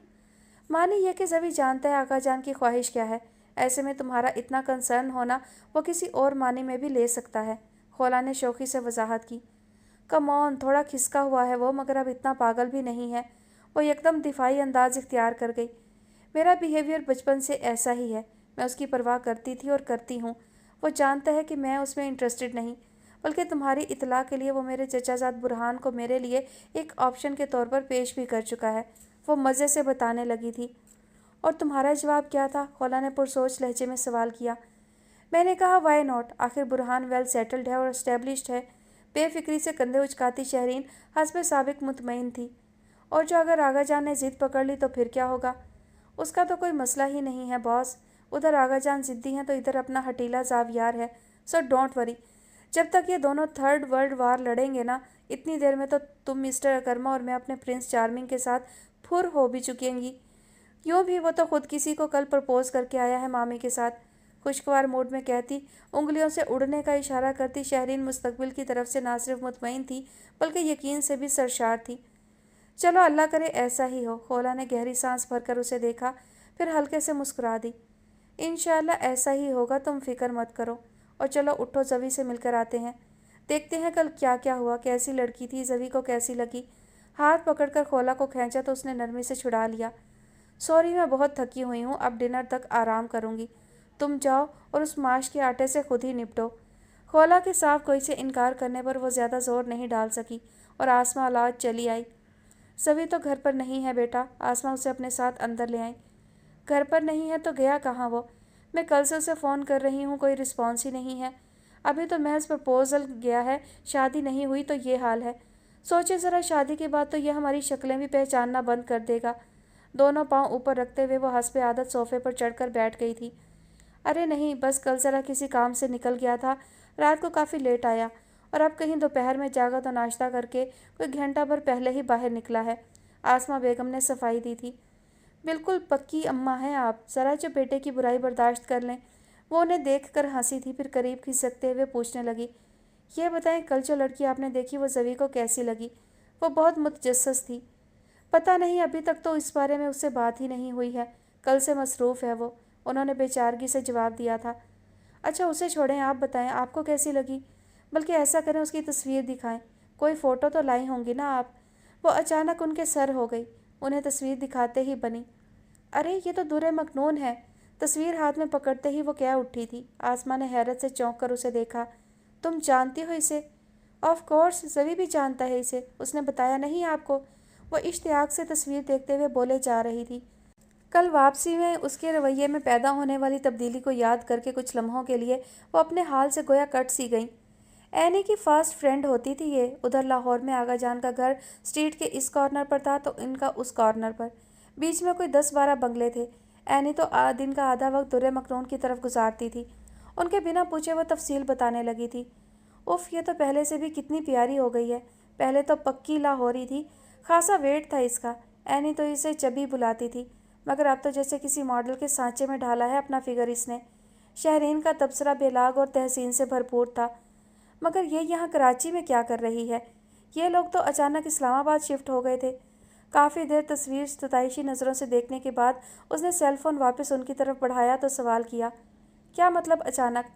[SPEAKER 1] मानी ये कि ज़वी जानता है आका जान की ख्वाहिश क्या है। ऐसे में तुम्हारा इतना कंसर्न होना वो किसी और मानी में भी ले सकता है। खौला ने शौकी से वजाहत की। कम ऑन, थोड़ा खिसका हुआ है वो, मगर अब इतना पागल भी नहीं है। वो एकदम दिफाई अंदाज इख्तियार कर गई। मेरा बिहेवियर बचपन से ऐसा ही है। मैं उसकी परवाह करती थी और करती हूँ। वो जानता है कि मैं उसमें इंटरेस्टेड नहीं, बल्कि तुम्हारी इतला के लिए वो मेरे चचाजाद बुरहान को मेरे लिए एक ऑप्शन के तौर पर पेश भी कर चुका है। वो मज़े से बताने लगी थी। और तुम्हारा जवाब क्या था? खौला ने पुरसोच लहजे में सवाल किया। मैंने कहा वाई नॉट, आखिर बुरहान वेल सेटल्ड है और एस्टेब्लिश्ड है। बेफिक्री से कंधे उचकाती शहरीन हस्ब साबिक मुतमईन थी। और जो अगर आगा जान ने ज़िद पकड़ ली तो फिर क्या होगा? उसका तो कोई मसला ही नहीं है बॉस। उधर आगा जान ज़िद्दी हैं तो इधर अपना हटीला ज़ावियर है। So don't worry. जब तक ये दोनों थर्ड वर्ल्ड वार लड़ेंगे ना, इतनी देर में तो तुम मिस्टर अकरमा और मैं अपने प्रिंस चार्मिंग के साथ फुर हो भी चुकेंगी। यूँ भी वो तो खुद किसी को कल प्रपोज करके आया है मामी के साथ। खुशगवार मूड में कहती, उंगलियों से उड़ने का इशारा करती शहरीन मुस्तकबिल की तरफ से ना सिर्फ मुतमईन थी बल्कि यकीन से भी सरशार थी। चलो अल्लाह करे ऐसा ही हो। खौला ने गहरी सांस भरकर उसे देखा, फिर हल्के से मुस्कुरा दी। इंशाअल्लाह ऐसा ही होगा, तुम फिक्र मत करो। और चलो उठो, ज़वी से मिलकर आते हैं। देखते हैं कल क्या क्या हुआ, कैसी लड़की थी, ज़वी को कैसी लगी। हाथ पकड़कर खौला को खींचा तो उसने नरमी से छुड़ा लिया। सॉरी, मैं बहुत थकी हुई हूँ, अब डिनर तक आराम करूँगी। तुम जाओ और उस माश के आटे से खुद ही निपटो। खौला के साफ कोई से इनकार करने पर वो ज़्यादा जोर नहीं डाल सकी और आसमा अलाज चली आई। सभी तो घर पर नहीं है बेटा। आसमा उसे अपने साथ अंदर ले आई। घर पर नहीं है तो गया कहाँ वो? मैं कल से उसे फ़ोन कर रही हूँ, कोई रिस्पॉन्स ही नहीं है। अभी तो महज प्रपोजल गया है, शादी नहीं हुई तो ये हाल है। सोचे ज़रा, शादी के बाद तो ये हमारी शक्लें भी पहचानना बंद कर देगा। दोनों पाँव ऊपर रखते हुए वो हंस पे आदत सोफे पर चढ़कर बैठ गई थी। अरे नहीं, बस कल ज़रा किसी काम से निकल गया था, रात को काफ़ी लेट आया और अब कहीं दोपहर में जागा तो नाश्ता करके कोई घंटा भर पहले ही बाहर निकला है। आसमा बेगम ने सफाई दी थी। बिल्कुल पक्की अम्मा हैं आप, ज़रा जो बेटे की बुराई बर्दाश्त कर लें। वो उन्हें देख कर हंसी थी, फिर करीब खिसकते हुए पूछने लगी, ये बताएं कल जो लड़की आपने देखी वो ज़वी को कैसी लगी? वो बहुत मुतजस्सस थी। पता नहीं, अभी तक तो इस बारे में उससे बात ही नहीं हुई है। कल से मसरूफ़ है वो, उन्होंने बेचारगी से जवाब दिया था। अच्छा उसे छोड़ें, आप बताएं आपको कैसी लगी? बल्कि ऐसा करें उसकी तस्वीर दिखाएं। कोई फ़ोटो तो लाई होंगी ना आप? وہ اچانک ان کے سر ہو گئی، انہیں تصویر دکھاتے ہی بنی۔ ارے یہ تو در مکنون ہے! تصویر ہاتھ میں پکڑتے ہی وہ کیا اٹھی تھی۔ آسماء نے حیرت سے چونک کر اسے دیکھا۔ تم جانتی ہو اسے؟ آف کورس، زوی بھی جانتا ہے اسے، اس نے بتایا نہیں آپ کو؟ وہ اشتیاق سے تصویر دیکھتے ہوئے بولے جا رہی تھی۔ کل واپسی میں اس کے رویے میں پیدا ہونے والی تبدیلی کو یاد کر کے کچھ لمحوں کے لیے وہ اپنے حال سے گویا کٹ سی گئیں۔ اینی کی فاسٹ فرینڈ ہوتی تھی یہ۔ ادھر لاہور میں آغا جان کا گھر اسٹریٹ کے اس کارنر پر تھا تو ان کا اس کارنر پر۔ بیچ میں کوئی 10-12 بنگلے تھے۔ اینی تو دن کا آدھا وقت در مکنون کی طرف گزارتی تھی۔ ان کے بنا پوچھے وہ تفصیل بتانے لگی تھی۔ اف، یہ تو پہلے سے بھی کتنی پیاری ہو گئی ہے۔ پہلے تو پکی لاہوری تھی، خاصا ویٹ تھا اس کا۔ اینی تو اسے چبی بلاتی تھی، مگر اب تو جیسے کسی ماڈل کے سانچے میں ڈھالا ہے اپنا فگر اس نے۔ شہرین کا تبصرہ بے لاگ اور تحسین سے بھرپور تھا۔ مگر یہ یہاں کراچی میں کیا کر رہی ہے؟ یہ لوگ تو اچانک اسلام آباد شفٹ ہو گئے تھے۔ کافی دیر تصویر ستائشی نظروں سے دیکھنے کے بعد اس نے سیل فون واپس ان کی طرف بڑھایا تو سوال کیا، کیا مطلب اچانک؟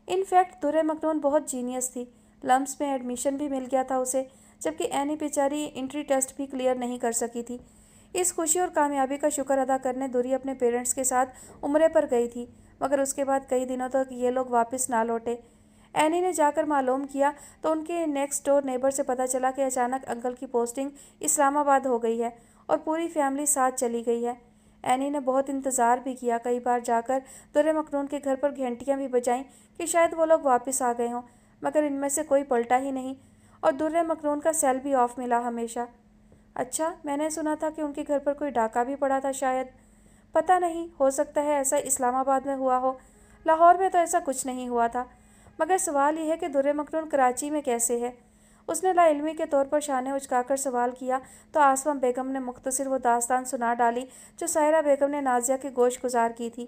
[SPEAKER 1] ان فیکٹ در مکنون بہت جینیس تھی۔ لمس میں ایڈمیشن بھی مل گیا تھا اسے، جبکہ اینی بیچاری انٹری ٹیسٹ بھی کلیئر نہیں کر سکی تھی۔ اس خوشی اور کامیابی کا شکر ادا کرنے دوری اپنے پیرنٹس کے ساتھ عمرے پر گئی تھی، مگر اس کے بعد کئی دنوں تک یہ لوگ واپس نہ لوٹے۔ اینی نے جا کر معلوم کیا تو ان کے نیکسٹ ڈور نیبر سے پتہ چلا کہ اچانک انکل کی پوسٹنگ اسلام آباد ہو گئی ہے اور پوری فیملی ساتھ چلی گئی ہے۔ اینی نے بہت انتظار بھی کیا، کئی بار جا کر در مکنون کے گھر پر گھنٹیاں بھی بجائیں کہ شاید وہ لوگ واپس آ گئے ہوں، مگر ان میں سے کوئی پلٹا ہی نہیں اور در مکنون کا سیل بھی آف ملا ہمیشہ۔ اچھا، میں نے سنا تھا کہ ان کے گھر پر کوئی ڈاکہ بھی پڑا تھا شاید۔ پتہ نہیں، ہو سکتا ہے ایسا اسلام آباد میں ہوا ہو، لاہور میں تو ایسا کچھ نہیں ہوا تھا۔ مگر سوال یہ ہے کہ در مکنون کراچی میں کیسے ہے؟ اس نے لا علمی کے طور پر شانے اچکا کر سوال کیا تو آسماء بیگم نے مختصر وہ داستان سنا ڈالی جو سائرہ بیگم نے نازیہ کے گوش گزار کی تھی۔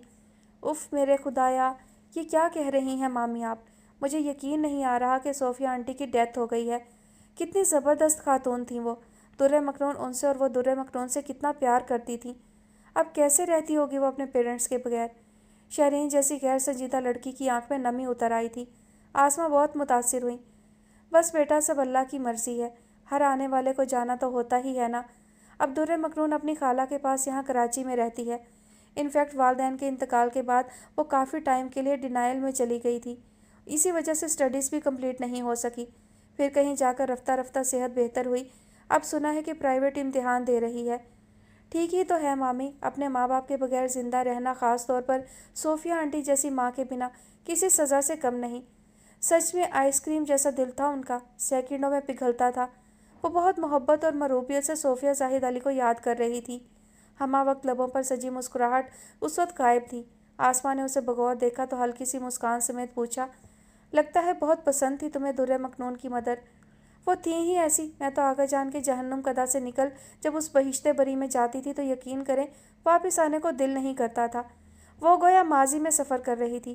[SPEAKER 1] اف میرے خدایا، یہ کیا کہہ رہی ہیں مامی آپ؟ مجھے یقین نہیں آ رہا کہ صوفیہ آنٹی کی ڈیتھ ہو گئی ہے۔ کتنی زبردست خاتون تھیں وہ۔ در مکنون ان سے اور وہ در مکنون سے کتنا پیار کرتی تھی۔ اب کیسے رہتی ہوگی وہ اپنے پیرنٹس کے بغیر؟ شہرین جیسی غیر سنجیدہ لڑکی کی آنکھ میں نمی اتر آئی تھی۔ آسماء بہت متاثر ہوئی۔ بس بیٹا، سب اللہ کی مرضی ہے، ہر آنے والے کو جانا تو ہوتا ہی ہے نا۔ اب در مکنون اپنی خالہ کے پاس یہاں کراچی میں رہتی ہے۔ انفیکٹ والدین کے انتقال کے بعد وہ کافی ٹائم کے لیے ڈینائل میں چلی گئی تھی، اسی وجہ سے اسٹڈیز بھی کمپلیٹ نہیں ہو سکی۔ پھر کہیں جا کر رفتہ رفتہ صحت بہتر ہوئی، اب سنا ہے کہ پرائیویٹ امتحان دے رہی ہے۔ ٹھیک ہی تو ہے مامی، اپنے ماں باپ کے بغیر زندہ رہنا، خاص طور پر صوفیہ آنٹی جیسی ماں کے بنا، کسی سزا سے کم نہیں۔ سچ میں آئس کریم جیسا دل تھا ان کا، سیکنڈوں میں پگھلتا تھا۔ وہ بہت محبت اور مرغوبیت سے صوفیہ زاہد علی کو یاد کر رہی تھی۔ ہمہ وقت لبوں پر سجی مسکراہٹ اس وقت غائب تھی۔ آسماء نے اسے بغور دیکھا تو ہلکی سی مسکان سمیت پوچھا، لگتا ہے بہت پسند تھی تمہیں در مکنون کی مدر؟ وہ تھیں ہی ایسی، میں تو آغا جان کے جہنم قدا سے نکل جب اس بہشت بری میں جاتی تھی تو یقین کریں واپس آنے کو دل نہیں کرتا تھا۔ وہ گویا ماضی میں سفر کر رہی تھی،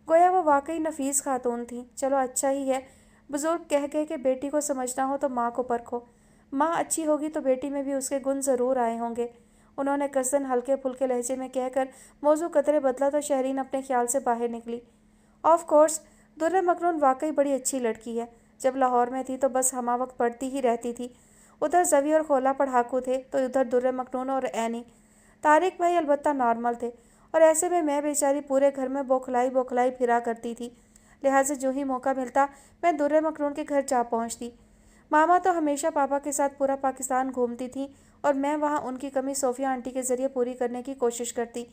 [SPEAKER 1] گویا وہ واقعی نفیس خاتون تھیں۔ چلو اچھا ہی ہے، بزرگ کہہ گئے کہ بیٹی کو سمجھنا ہو تو ماں کو پرکھو، ماں اچھی ہوگی تو بیٹی میں بھی اس کے گن ضرور آئے ہوں گے، انہوں نے قصداً ہلکے پھلکے لہجے میں کہہ کر موضوع قدرے بدلا تو شہرین اپنے خیال سے باہر نکلی۔ آف کورس، در مکنون واقعی بڑی اچھی لڑکی ہے۔ جب لاہور میں تھی تو بس ہمہ وقت پڑھتی ہی رہتی تھی، ادھر زوی اور خولا پڑھاکو تھے تو ادھر در مکنون اور اینی۔ طارق بھائی البتہ نارمل تھے، اور ایسے میں بیچاری پورے گھر میں بوکھلائی پھرا کرتی تھی، لہٰذا جو ہی موقع ملتا میں در مکنون کے گھر جا پہنچتی۔ ماما تو ہمیشہ پاپا کے ساتھ پورا پاکستان گھومتی تھیں اور میں وہاں ان کی کمی صوفیہ آنٹی کے ذریعے پوری کرنے کی کوشش کرتی،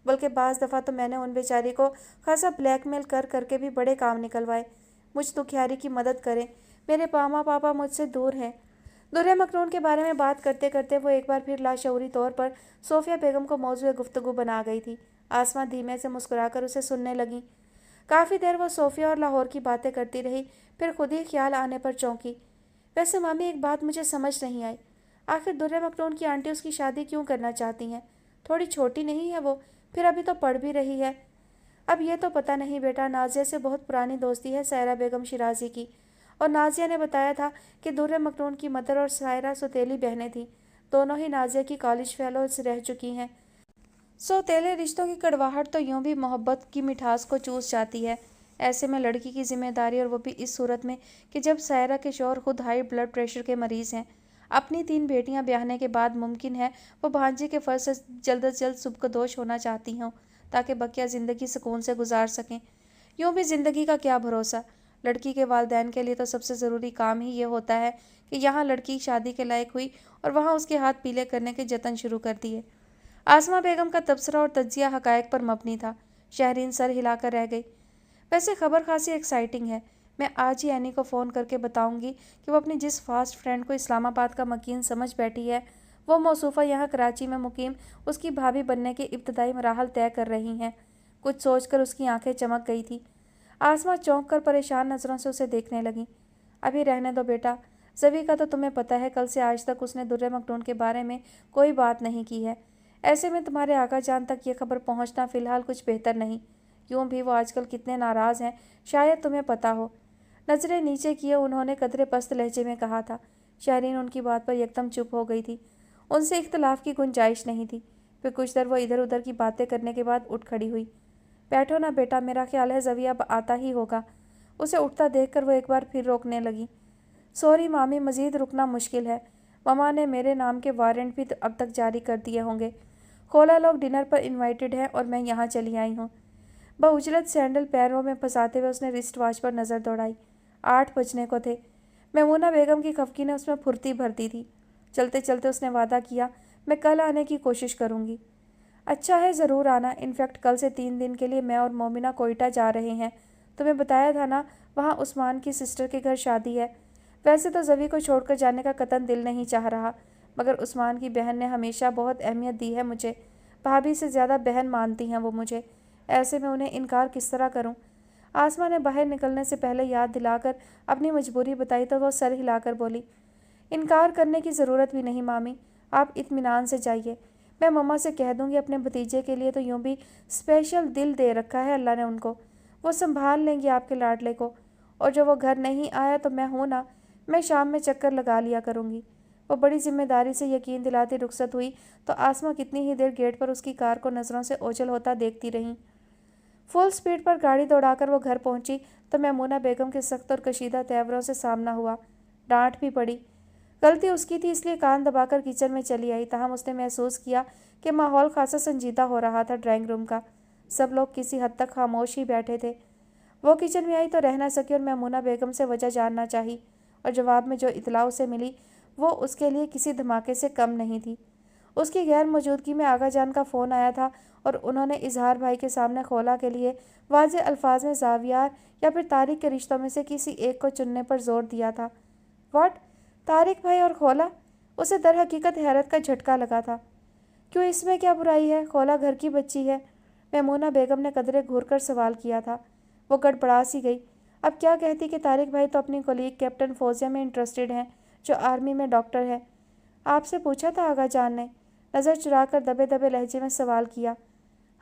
[SPEAKER 1] بلکہ بعض دفعہ تو میں نے ان بیچاری کو خاصا بلیک میل کر کے بھی بڑے کام نکلوائے۔ مجھ دکھیاری کی مدد کریں، میرے ماما پاپا مجھ سے دور ہیں۔ در مکنون کے بارے میں بات کرتے کرتے وہ ایک بار پھر لاشعوری طور پر صوفیہ بیگم کو موضوع گفتگو بنا گئی تھی۔ آسماء دھیمے سے مسکرا کر اسے سننے لگیں۔ کافی دیر وہ صوفیہ اور لاہور کی باتیں کرتی رہی، پھر خود ہی خیال آنے پر چونکی، ویسے مامی ایک بات مجھے سمجھ نہیں آئی، آخر در مکنون کی آنٹی اس کی شادی کیوں کرنا چاہتی ہیں؟ تھوڑی چھوٹی نہیں ہے وہ؟ پھر ابھی تو پڑھ بھی رہی ہے۔ اب یہ تو پتہ نہیں بیٹا، نازیہ سے بہت پرانی دوستی ہے سائرہ بیگم شیرازی کی، اور نازیہ نے بتایا تھا کہ در مکنون کی مدر اور سائرہ سوتیلی بہنیں تھیں، دونوں ہی نازیہ کی کالج فیلوز رہ چکی ہیں۔ سوتیلے رشتوں کی کڑواہٹ تو یوں بھی محبت کی مٹھاس کو چوس جاتی ہے، ایسے میں لڑکی کی ذمہ داری، اور وہ بھی اس صورت میں کہ جب سائرہ کے شوہر خود ہائی بلڈ پریشر کے مریض ہیں۔ अपनी 3 बेटियां ब्याहने के बाद मुमकिन है वो भांजे के फर्ज से जल्द अज जल्द सुबकदोश होना चाहती हों ताकि बकिया ज़िंदगी सुकून से गुजार सकें। यूँ भी ज़िंदगी का क्या भरोसा। लड़की के वालिदैन के लिए तो सबसे ज़रूरी काम ही ये होता है कि यहाँ लड़की शादी के लायक हुई और वहाँ उसके हाथ पीले करने के जतन शुरू कर दिए। आसमा बेगम का तबसरा और तज्जिया हकायक पर मबनी था। शहरीन सर हिलाकर रह गई। वैसे खबर खासी एक्साइटिंग है। मैं आज ही एनी को फ़ोन करके बताऊंगी कि वो अपनी जिस फास्ट फ्रेंड को इस्लामाबाद का मकीन समझ बैठी है वो मौसूफ़ा यहाँ कराची में मुकीम उसकी भाभी बनने के इब्तदाई मराहल तय कर रही हैं। कुछ सोचकर उसकी आंखें चमक गई थी। आसमा चौंक कर परेशान नज़रों से उसे देखने लगी। अभी रहने दो बेटा, ज़बी का तो तुम्हें पता है कल से आज तक उसने दुर्रे मखदूम के बारे में कोई बात नहीं की है। ऐसे में तुम्हारे आका जान तक ये खबर पहुंचना फ़िलहाल कुछ बेहतर नहीं। यूँ भी वो आजकल कितने नाराज़ हैं शायद तुम्हें पता हो। नज़रें नीचे किए उन्होंने कदरे पस्त लहजे में कहा था। शहरीन उनकी बात पर एकदम चुप हो गई थी। उनसे इख्तलाफ की गुंजाइश नहीं थी। फिर कुछ देर वो इधर उधर की बातें करने के बाद उठ खड़ी हुई। बैठो ना बेटा, मेरा ख्याल है ज़वी अब आता ही होगा। उसे उठता देखकर वो एक बार फिर रोकने लगी। सॉरी मामी, मज़ीद रुकना मुश्किल है। ममा ने मेरे नाम के वारंट भी अब तक जारी कर दिए होंगे। खोला लोग डिनर पर इनवाइटेड हैं और मैं यहाँ चली आई हूँ। बउजलत सैंडल पैरों में फंसाते हुए उसने रिस्ट वॉच पर नज़र दौड़ाई। 8 बजने को थे। मैमूना बेगम की खफकी ने उसमें फुर्ती भर दी थी। चलते चलते उसने वादा किया, मैं कल आने की कोशिश करूँगी। अच्छा है, ज़रूर आना। इनफैक्ट कल से 3 दिन के लिए मैं और मोमिना कोयटा जा रहे हैं। तुम्हें बताया था ना, वहाँ उस्मान की सिस्टर के घर शादी है। वैसे तो ज़वी को छोड़कर जाने का कतन दिल नहीं चाह रहा, मगर उस्मान की बहन ने हमेशा बहुत अहमियत दी है मुझे। भाभी से ज़्यादा बहन मानती हैं वो मुझे। ऐसे में उन्हें इनकार किस तरह करूं? आसमा ने बाहर निकलने से पहले याद दिलाकर अपनी मजबूरी बताई तो वो सर हिलाकर बोली, इनकार करने की ज़रूरत भी नहीं मामी, आप इत्मीनान से जाइए। मैं मम्मा से कह दूंगी अपने भतीजे के लिए तो यूँ भी स्पेशल दिल दे रखा है अल्लाह ने उनको। वो संभाल लेंगी आपके लाडले को। और जो वो घर नहीं आया तो मैं हूँ ना, मैं शाम में चक्कर लगा लिया करूँगी। वो बड़ी जिम्मेदारी से यकीन दिलाती रुखसत हुई तो आसमा कितनी ही देर गेट पर उसकी कार को नज़रों से ओझल होता देखती रहीं। फुल स्पीड पर गाड़ी दौड़ाकर वो घर पहुंची तो मैमूना बेगम के सख्त और कशीदा तेवरों से सामना हुआ। डांट भी पड़ी। गलती उसकी थी इसलिए कान दबाकर किचन में चली आई। ताहम उसने महसूस किया कि माहौल खासा संजीदा हो रहा था ड्राइंग रूम का। सब लोग किसी हद तक खामोश ही बैठे थे। वो किचन में आई तो रह न सकी और मैमूना बेगम से वजह जानना चाही, और जवाब में जो इतला उसे मिली वो उसके लिए किसी धमाके से कम नहीं थी। उसकी गैर मौजूदगी में आगा जान का फ़ोन आया था और उन्होंने इजहार भाई के सामने खोला के लिए वाज़े अल्फाज में ज़ावियार या फिर तारिक के रिश्तों में से किसी एक को चुनने पर जोर दिया था। व्हाट? तारिक भाई और खोला? उसे दर हकीकत हैरत का झटका लगा था। क्यों, इसमें क्या बुराई है? खोला घर की बच्ची है। मैमूना बेगम ने कदरे घूर कर सवाल किया था। वो गड़बड़ा सी गई। अब क्या कहती कि तारिक भाई तो अपनी कोलीग कैप्टन फौजिया में इंटरेस्टेड हैं, जो आर्मी में डॉक्टर है। आपसे पूछा था आगा जान ने? नज़र चुराकर दबे दबे लहजे में सवाल किया।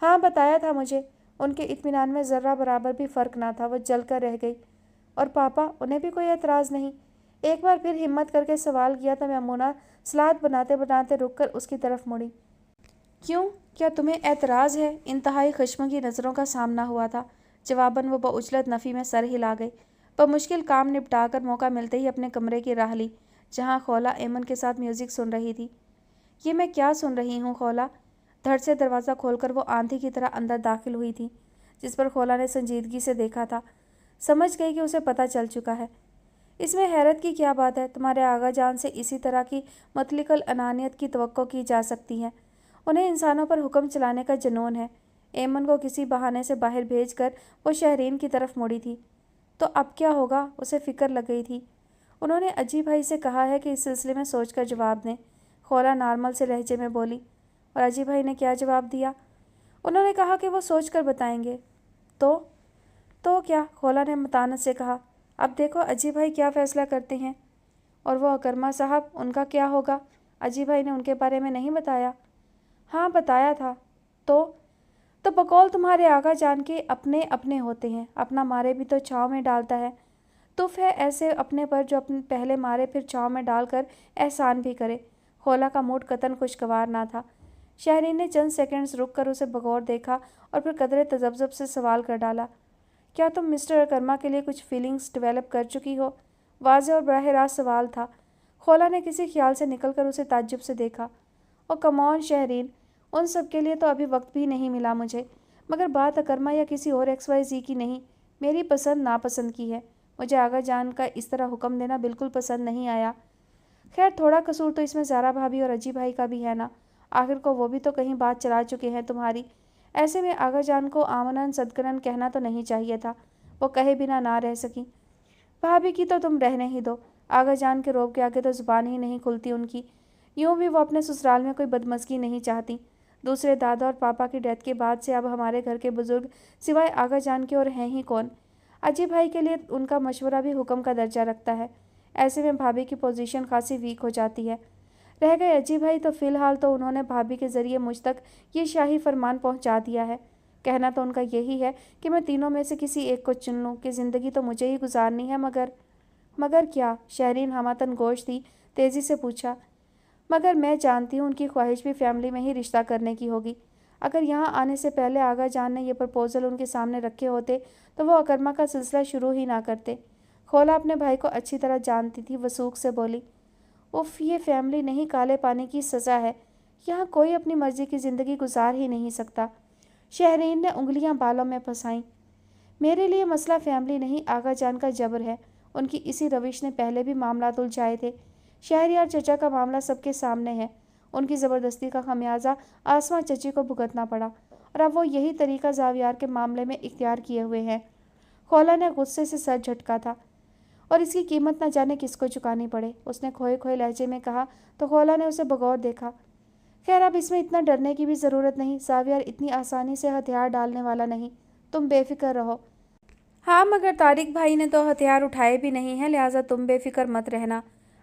[SPEAKER 1] हाँ, बताया था मुझे। उनके इत्मीनान में ज़र्रा बराबर भी फ़र्क ना था। वो जल कर रह गई। और पापा, उन्हें भी कोई एतराज़ नहीं? एक बार फिर हिम्मत करके सवाल किया तो मैमूना सलाद बनाते बनाते रुक कर उसकी तरफ मुड़ी। क्यों, क्या तुम्हें एतराज़ है? इंतहाई खश्म की नज़रों का सामना हुआ था। जवाबन वो बउजलत नफ़ी में सर हिला गई। मुश्किल काम निपटाकर मौका मिलते ही अपने कमरे की राह ली, जहाँ खौला एमन के साथ म्यूज़िक सुन रही थी। ये मैं क्या सुन रही हूँ खौला? धड़ से दरवाज़ा खोलकर वो आंधी की तरह अंदर दाखिल हुई थी, जिस पर खौला ने संजीदगी से देखा था। समझ गई कि उसे पता चल चुका है। इसमें हैरत की क्या बात है? तुम्हारे आगा जान से इसी तरह की मतलिकल अनानियत की तवक्को की जा सकती है। उन्हें इंसानों पर हुक्म चलाने का जुनून है। एमन को किसी बहाने से बाहर भेजकर वो शहरीन की तरफ मुड़ी थी। तो अब क्या होगा? उसे फ़िक्र लग गई थी। उन्होंने अजी भाई से कहा है कि इस सिलसिले में सोचकर जवाब दें। खौला नॉर्मल से लहजे में बोली। और अजी भाई ने क्या जवाब दिया? उन्होंने कहा कि वो सोचकर बताएंगे। तो क्या? खौला ने मतानत से कहा। अब देखो अजी भाई क्या फ़ैसला करते हैं। और वो अकरमा साहब, उनका क्या होगा? अजी भाई ने उनके बारे में नहीं बताया? हाँ, बताया था। तो बकौल तुम्हारे आगा जान के अपने अपने होते हैं। अपना मारे भी तो छाँव में डालता है। तुफ है ऐसे अपने पर जो अपने पहले मारे फिर छाँव में डालकर एहसान भी करे। खौला का मूड कतन खुशगवार ना था। शहरीन ने चंद सेकंड्स रुक कर उसे बगौर देखा और फिर कदरे तजब्जुब से सवाल कर डाला। क्या तुम मिस्टर अकरमा के लिए कुछ फीलिंग्स डेवलप कर चुकी हो? वाज़ेह और बराह रास्त सवाल था। खोला ने किसी ख्याल से निकल कर उसे ताज्जुब से देखा। और कमॉन शहरीन, उन सब के लिए तो अभी वक्त भी नहीं मिला मुझे। मगर बात अकरमा या किसी और XYZ की नहीं, मेरी पसंद नापसंद की है। मुझे आगा जान का इस तरह हुक्म देना बिल्कुल पसंद नहीं आया। खैर थोड़ा कसूर तो इसमें ज़ारा भाभी और अजी भाई का भी है ना, आखिर को वो भी तो कहीं बात चला चुके हैं तुम्हारी। ऐसे में आगा जान को आमनन सदकरन कहना तो नहीं चाहिए था। वो कहे बिना ना रह सकी। भाभी की तो तुम रहने ही दो, आगा जान के रोब के आगे तो ज़ुबान ही नहीं खुलती उनकी। यूँ भी वो अपने ससुराल में कोई बदमज़गी नहीं चाहती। दूसरे दादा और पापा की डेथ के बाद से अब हमारे घर के बुजुर्ग सिवाय आगा जान के और हैं ही कौन। अजी भाई के लिए उनका मशवरा भी हुक्म का दर्जा रखता है। ऐसे में भाभी की पोजीशन खासी वीक हो जाती है। रह गए अजी भाई तो फ़िलहाल तो उन्होंने भाभी के ज़रिए मुझ तक ये शाही फरमान पहुंचा दिया है। कहना तो उनका यही है कि मैं तीनों में से किसी एक को चुन लूँ कि ज़िंदगी तो मुझे ही गुजारनी है। मगर क्या? शहरीन हमातन गोश थी, तेज़ी से पूछा। मगर मैं जानती हूँ उनकी ख्वाहिश भी फैमिली में ही रिश्ता करने की होगी। अगर यहाँ आने से पहले आगा जान ने ये प्रपोज़ल उनके सामने रखे होते तो वो अकरमा का सिलसिला शुरू ही ना करते। खोला अपने भाई को अच्छी तरह जानती थी, वसूख से बोली। उफ़, ये फैमिली नहीं, काले पानी की सज़ा है। यहाँ कोई अपनी मर्ज़ी की ज़िंदगी गुजार ही नहीं सकता। शहरीन ने उंगलियां बालों में फंसाईं। मेरे लिए मसला फैमिली नहीं, आगा जान का जबर है। उनकी इसी रविश ने पहले भी मामला उलझाए थे। शहरियार चचा का मामला सबके सामने है। उनकी ज़बरदस्ती का खमियाजा आसमा चची को भुगतना पड़ा और अब वो यही तरीका जावियार के मामले में इख्तियार किए हुए हैं। खोला ने गुस्से से सर झटका था। और इसकी कीमत न जाने किसको चुकानी पड़े, उसने खोए खोए लहजे में कहा तो खोला ने उसे बगौर देखा। खैर अब इसमें इतना डरने की भी ज़रूरत नहीं, जावियार इतनी आसानी से हथियार डालने वाला नहीं, तुम बेफिक्र रहो। हाँ, मगर तारिक भाई ने तो हथियार उठाए भी नहीं हैं, लिहाजा तुम बेफिक्र मत रहना।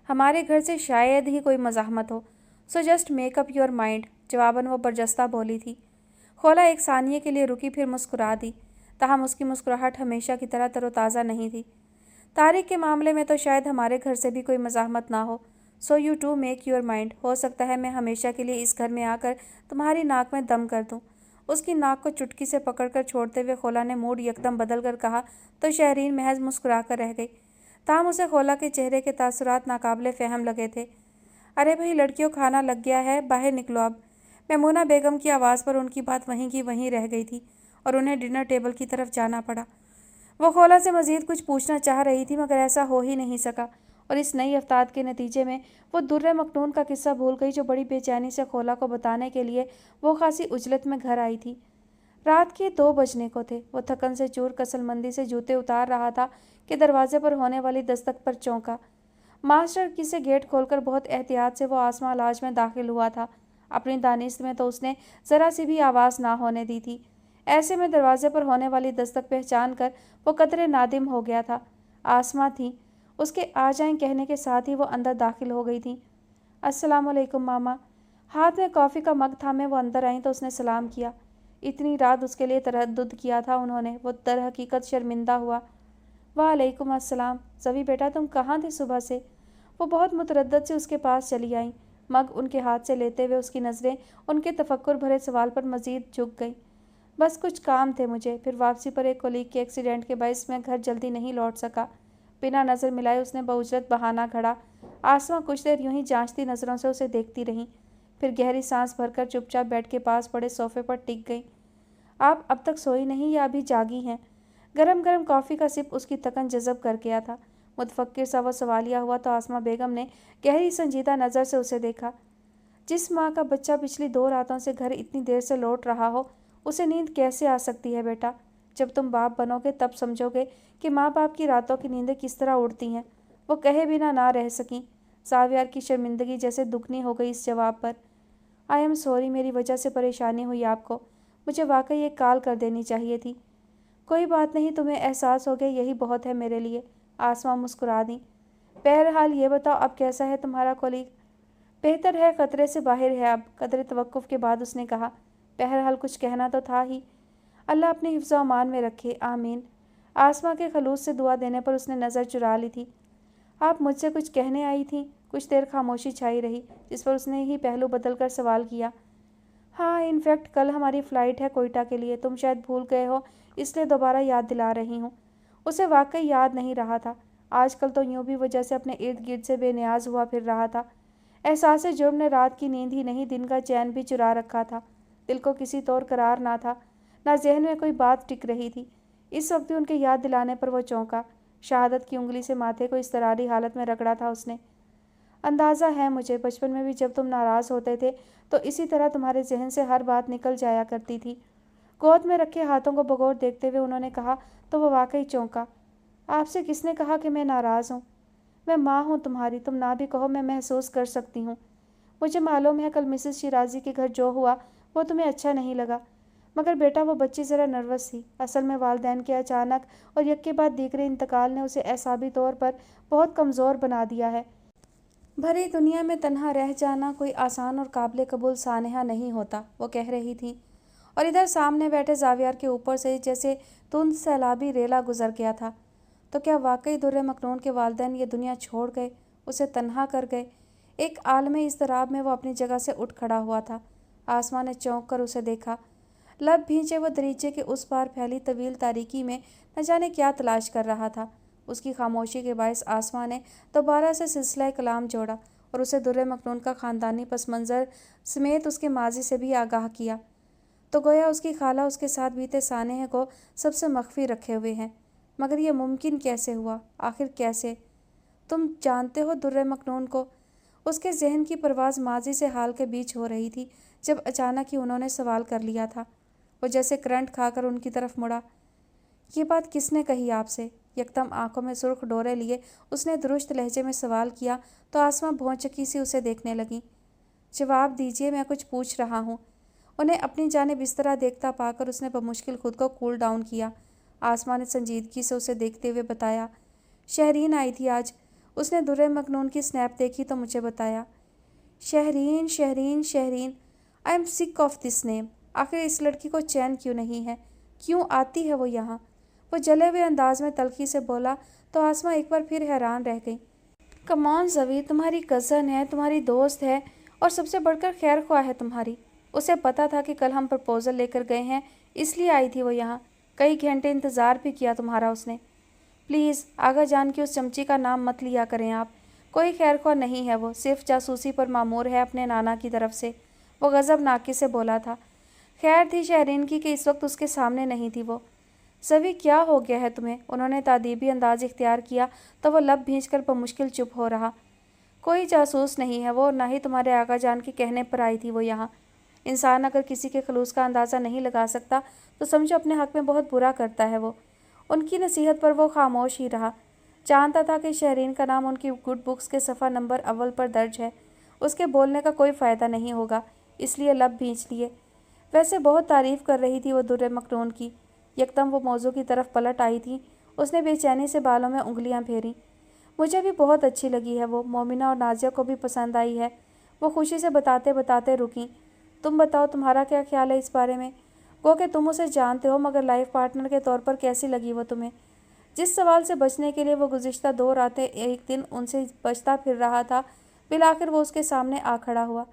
[SPEAKER 1] हमारे घर से शायद ही कोई मज़ाहमत हो, so just make up your mind, जवाबन वो बरजस्ता बोली थी। खोला एक सानिये के लिए रुकी, फिर मुस्कुरा दी। ताहम उसकी मुस्कुराहट हमेशा की तरह तरोताज़ा नहीं थी। तारिक के मामले में तो शायद हमारे घर से भी कोई मज़ाहमत ना हो, so you to make your mind. हो सकता है मैं हमेशा के लिए इस घर में आकर तुम्हारी नाक में दम कर दूँ। उसकी नाक को चुटकी से पकड़कर छोड़ते हुए खोला ने मूड यकदम बदल कर कहा तो शहरीन महज मुस्कुरा कर रह गई। ताहम उसे खोला के चेहरे के तासुरात नाकाबिले फ़हम लगे थे। अरे भाई लड़कियों, खाना लग गया है, बाहर निकलो अब। मैमूना बेगम की आवाज़ पर उनकी बात वहीं की वहीं रह गई थी और उन्हें डिनर टेबल की तरफ जाना पड़ा। वो खोला से मज़ीद कुछ पूछना चाह रही थी मगर ऐसा हो ही नहीं सका और इस नई अफ्ताद के नतीजे में वो दुर्रे मखनून का किस्सा भूल गई जो बड़ी बेचैनी से खोला को बताने के लिए वो खासी उजलत में घर आई थी। रात के 2 बजने को थे। वो थकन से चूर कसलमंदी से जूते उतार रहा था कि दरवाजे पर होने वाली दस्तक पर चौंका। मास्टर की से गेट खोलकर बहुत एहतियात से वो आसमा लाज में दाखिल हुआ था। अपनी दानिश में तो उसने ज़रा सी भी आवाज़ ना होने दी थी। ऐसे में दरवाजे पर होने वाली दस्तक पहचान कर वो कतरे नादिम हो गया था। आसमा थी। उसके आ जाएं कहने के साथ ही वो अंदर दाखिल हो गई थी। अस्सलामुअलैकुम मामा। हाथ में कॉफ़ी का मग थामे वो अंदर आई तो उसने सलाम किया। इतनी रात उसके लिए तरद्दुद किया था उन्होंने, वो दर हकीकत शर्मिंदा हुआ। वालेकुम अस्सलाम। ज़वी बेटा, तुम कहाँ थे सुबह से? वो बहुत मुतरद्दत से उसके पास चली आईं। मग उनके हाथ से लेते हुए उसकी नज़रें उनके तफक्कुर भरे सवाल पर मज़ीद झुक गईं। बस कुछ काम थे मुझे, फिर वापसी पर एक कोलीग के एक्सीडेंट के बायस मैं घर जल्दी नहीं लौट सका। बिना नज़र मिलाए उसने बउजरत बहाना घड़ा। आसमा कुछ देर यूं ही जांचती नज़रों से उसे देखती रहीं, फिर गहरी सांस भरकर चुपचाप बेड के पास पड़े सोफे पर टिक गई। आप अब तक सोई नहीं या अभी जागी हैं? गरम गरम कॉफ़ी का सिप उसकी तकन जज़ब कर गया था। मुतफक्किर सा वो सवालिया हुआ तो आसमा बेगम ने गहरी संजीदा नज़र से उसे देखा। जिस माँ का बच्चा पिछली 2 रातों से घर इतनी देर से लौट रहा हो, उसे नींद कैसे आ सकती है बेटा? जब तुम बाप बनोगे तब समझोगे कि माँ बाप की रातों की नींदें किस तरह उड़ती हैं। वो कहे बिना ना रह सकीं। जावियार की शर्मिंदगी जैसे दुगनी हो गई इस जवाब पर। आई एम सॉरी, मेरी वजह से परेशानी हुई आपको। मुझे वाकई एक कॉल कर देनी चाहिए थी। कोई बात नहीं, तुम्हें एहसास हो गया, यही बहुत है मेरे लिए। आसमा मुस्कुरा दी। बहरहाल ये बताओ अब कैसा है तुम्हारा कोलीग? बेहतर है, खतरे से बाहर है अब। कदरे तवक्कुफ के बाद उसने कहा। बहरहाल कुछ कहना तो था ही। अल्लाह अपने हिफ्ज़ व अमान में रखे, आमीन। आसमा के खलूस से दुआ देने पर उसने नज़र चुरा ली थी। आप मुझसे कुछ कहने आई थी? कुछ देर खामोशी छाई रही, जिस पर उसने ही पहलू बदल कर सवाल किया। हाँ, इनफैक्ट कल हमारी फ़्लाइट है कोयटा के लिए। तुम शायद भूल गए हो, इसलिए दोबारा याद दिला रही हूँ। उसे वाकई याद नहीं रहा था। آج کل تو यूं بھی وہ جیسے اپنے ارد گرد سے بے نیاز ہوا پھر رہا تھا۔ احساس جرم نے رات کی نیند ہی نہیں دن کا چین بھی چرا رکھا تھا۔ دل کو کسی طور قرار نہ تھا، نہ ذہن میں کوئی بات ٹک رہی تھی۔ اس وقت بھی ان کے یاد دلانے پر وہ چونکا۔ شہادت کی انگلی سے ماتھے کو اضطراری حالت میں رگڑا تھا اس نے۔ اندازہ ہے مجھے، بچپن میں بھی جب تم ناراض ہوتے تھے تو اسی طرح تمہارے ذہن سے ہر بات نکل جایا کرتی تھی۔ گود میں رکھے ہاتھوں کو بغور دیکھتے ہوئے انہوں نے کہا تو وہ واقعی چونکا۔ آپ سے کس نے کہا کہ میں ناراض ہوں؟ میں ماں ہوں تمہاری، تم نہ بھی کہو میں محسوس کر سکتی ہوں۔ مجھے معلوم ہے کل مسز شیرازی کے گھر جو ہوا وہ تمہیں اچھا نہیں لگا، مگر بیٹا وہ بچی ذرا نروس تھی۔ اصل میں والدین کے اچانک اور یک کے بعد دیگرے انتقال نے اسے اعصابی طور پر بہت کمزور بنا دیا ہے۔ بھری دنیا میں تنہا رہ جانا کوئی آسان اور قابل قبول سانحہ نہیں ہوتا، وہ کہہ رہی تھی، اور ادھر سامنے بیٹھے زاویار کے اوپر سے جیسے تند سیلابی ریلا گزر گیا تھا۔ تو کیا واقعی در مکنون کے والدین یہ دنیا چھوڑ گئے، اسے تنہا کر گئے؟ ایک عالم اضطراب میں وہ اپنی جگہ سے اٹھ کھڑا ہوا تھا۔ آسمان نے چونک کر اسے دیکھا۔ لب بھینچے وہ دریچے کے اس پار پھیلی طویل تاریکی میں نہ جانے کیا تلاش کر رہا تھا۔ اس کی خاموشی کے باعث آسمان نے دوبارہ سے سلسلہ کلام جوڑا اور اسے در مکنون کا خاندانی پس منظر سمیت اس کے ماضی سے بھی آگاہ کیا۔ تو گویا اس کی خالہ اس کے ساتھ بیتے سانحے کو سب سے مخفی رکھے ہوئے ہیں۔ مگر یہ ممکن کیسے ہوا؟ آخر کیسے؟ تم جانتے ہو در مکنون کو؟ اس کے ذہن کی پرواز ماضی سے حال کے بیچ ہو رہی تھی جب اچانک ہی انہوں نے سوال کر لیا تھا۔ وہ جیسے کرنٹ کھا کر ان کی طرف مڑا۔ یہ بات کس نے کہی آپ سے؟ یکدم آنکھوں میں سرخ ڈورے لیے اس نے درست لہجے میں سوال کیا تو آسماں بھونچکی سی اسے دیکھنے لگیں۔ جواب دیجیے، میں کچھ پوچھ رہا ہوں۔ انہیں اپنی جانب اس طرح دیکھتا پا کر اس نے بمشکل خود کو کول ڈاؤن کیا۔ آسماں نے سنجیدگی سے اسے دیکھتے ہوئے بتایا، شہرین آئی تھی آج، اس نے در مکنون کی سنیپ دیکھی تو مجھے بتایا۔ شہرین شہرین شہرین، آئی ایم سک آف دس نیم۔ آخر اس لڑکی کو چین کیوں نہیں ہے؟ کیوں آتی ہے وہ یہاں؟ وہ جلے ہوئے انداز میں تلخی سے بولا تو آسماں ایک بار پھر حیران رہ گئی۔ کم آن زوی، تمہاری کزن ہے، تمہاری دوست ہے اور سب سے بڑھ کر خیر خواہ ہے تمہاری۔ اسے پتا تھا کہ کل ہم پرپوزل لے کر گئے ہیں، اس لیے آئی تھی وہ یہاں۔ کئی گھنٹے انتظار بھی کیا تمہارا اس نے۔ پلیز آغا جان کی اس چمچی کا نام مت لیا کریں آپ، کوئی خیر خواہ نہیں ہے وہ، صرف جاسوسی پر مامور ہے اپنے نانا کی طرف سے، وہ غضب ناکی سے بولا تھا۔ خیر تھی شہرین کی کہ اس وقت اس کے سامنے نہیں تھی وہ۔ زوی کیا ہو گیا ہے تمہیں؟ انہوں نے تادیبی انداز اختیار کیا تو وہ لب بھینچ کر بمشکل چپ ہو رہا۔ کوئی جاسوس نہیں ہے وہ، اور نہ ہی تمہارے آغا جان کے کہنے پر آئی تھی وہ یہاں۔ انسان اگر کسی کے خلوص کا اندازہ نہیں لگا سکتا تو سمجھو اپنے حق میں بہت برا کرتا ہے وہ۔ ان کی نصیحت پر وہ خاموش ہی رہا۔ جانتا تھا کہ شہرین کا نام ان کی گڈ بکس کے صفحہ نمبر اول پر درج ہے، اس کے بولنے کا کوئی فائدہ نہیں ہوگا، اس لیے لب بھینچ لیے۔ ویسے بہت تعریف کر رہی تھی وہ در مکنون کی۔ یکدم وہ موضوع کی طرف پلٹ آئی تھی، اس نے بے چینی سے بالوں میں انگلیاں پھیریں۔ مجھے بھی بہت اچھی لگی ہے وہ، مومنہ اور نازیہ کو بھی پسند آئی ہے، وہ خوشی سے بتاتے بتاتے رکیں۔ تم بتاؤ تمہارا کیا خیال ہے اس بارے میں؟ گو کہ تم اسے جانتے ہو، مگر لائف پارٹنر کے طور پر کیسی لگی وہ تمہیں؟ جس سوال سے بچنے کے لیے وہ گزشتہ 2 راتیں ایک دن ان سے بچتا پھر رہا تھا، بالآخر وہ اس کے سامنے آ کھڑا ہوا۔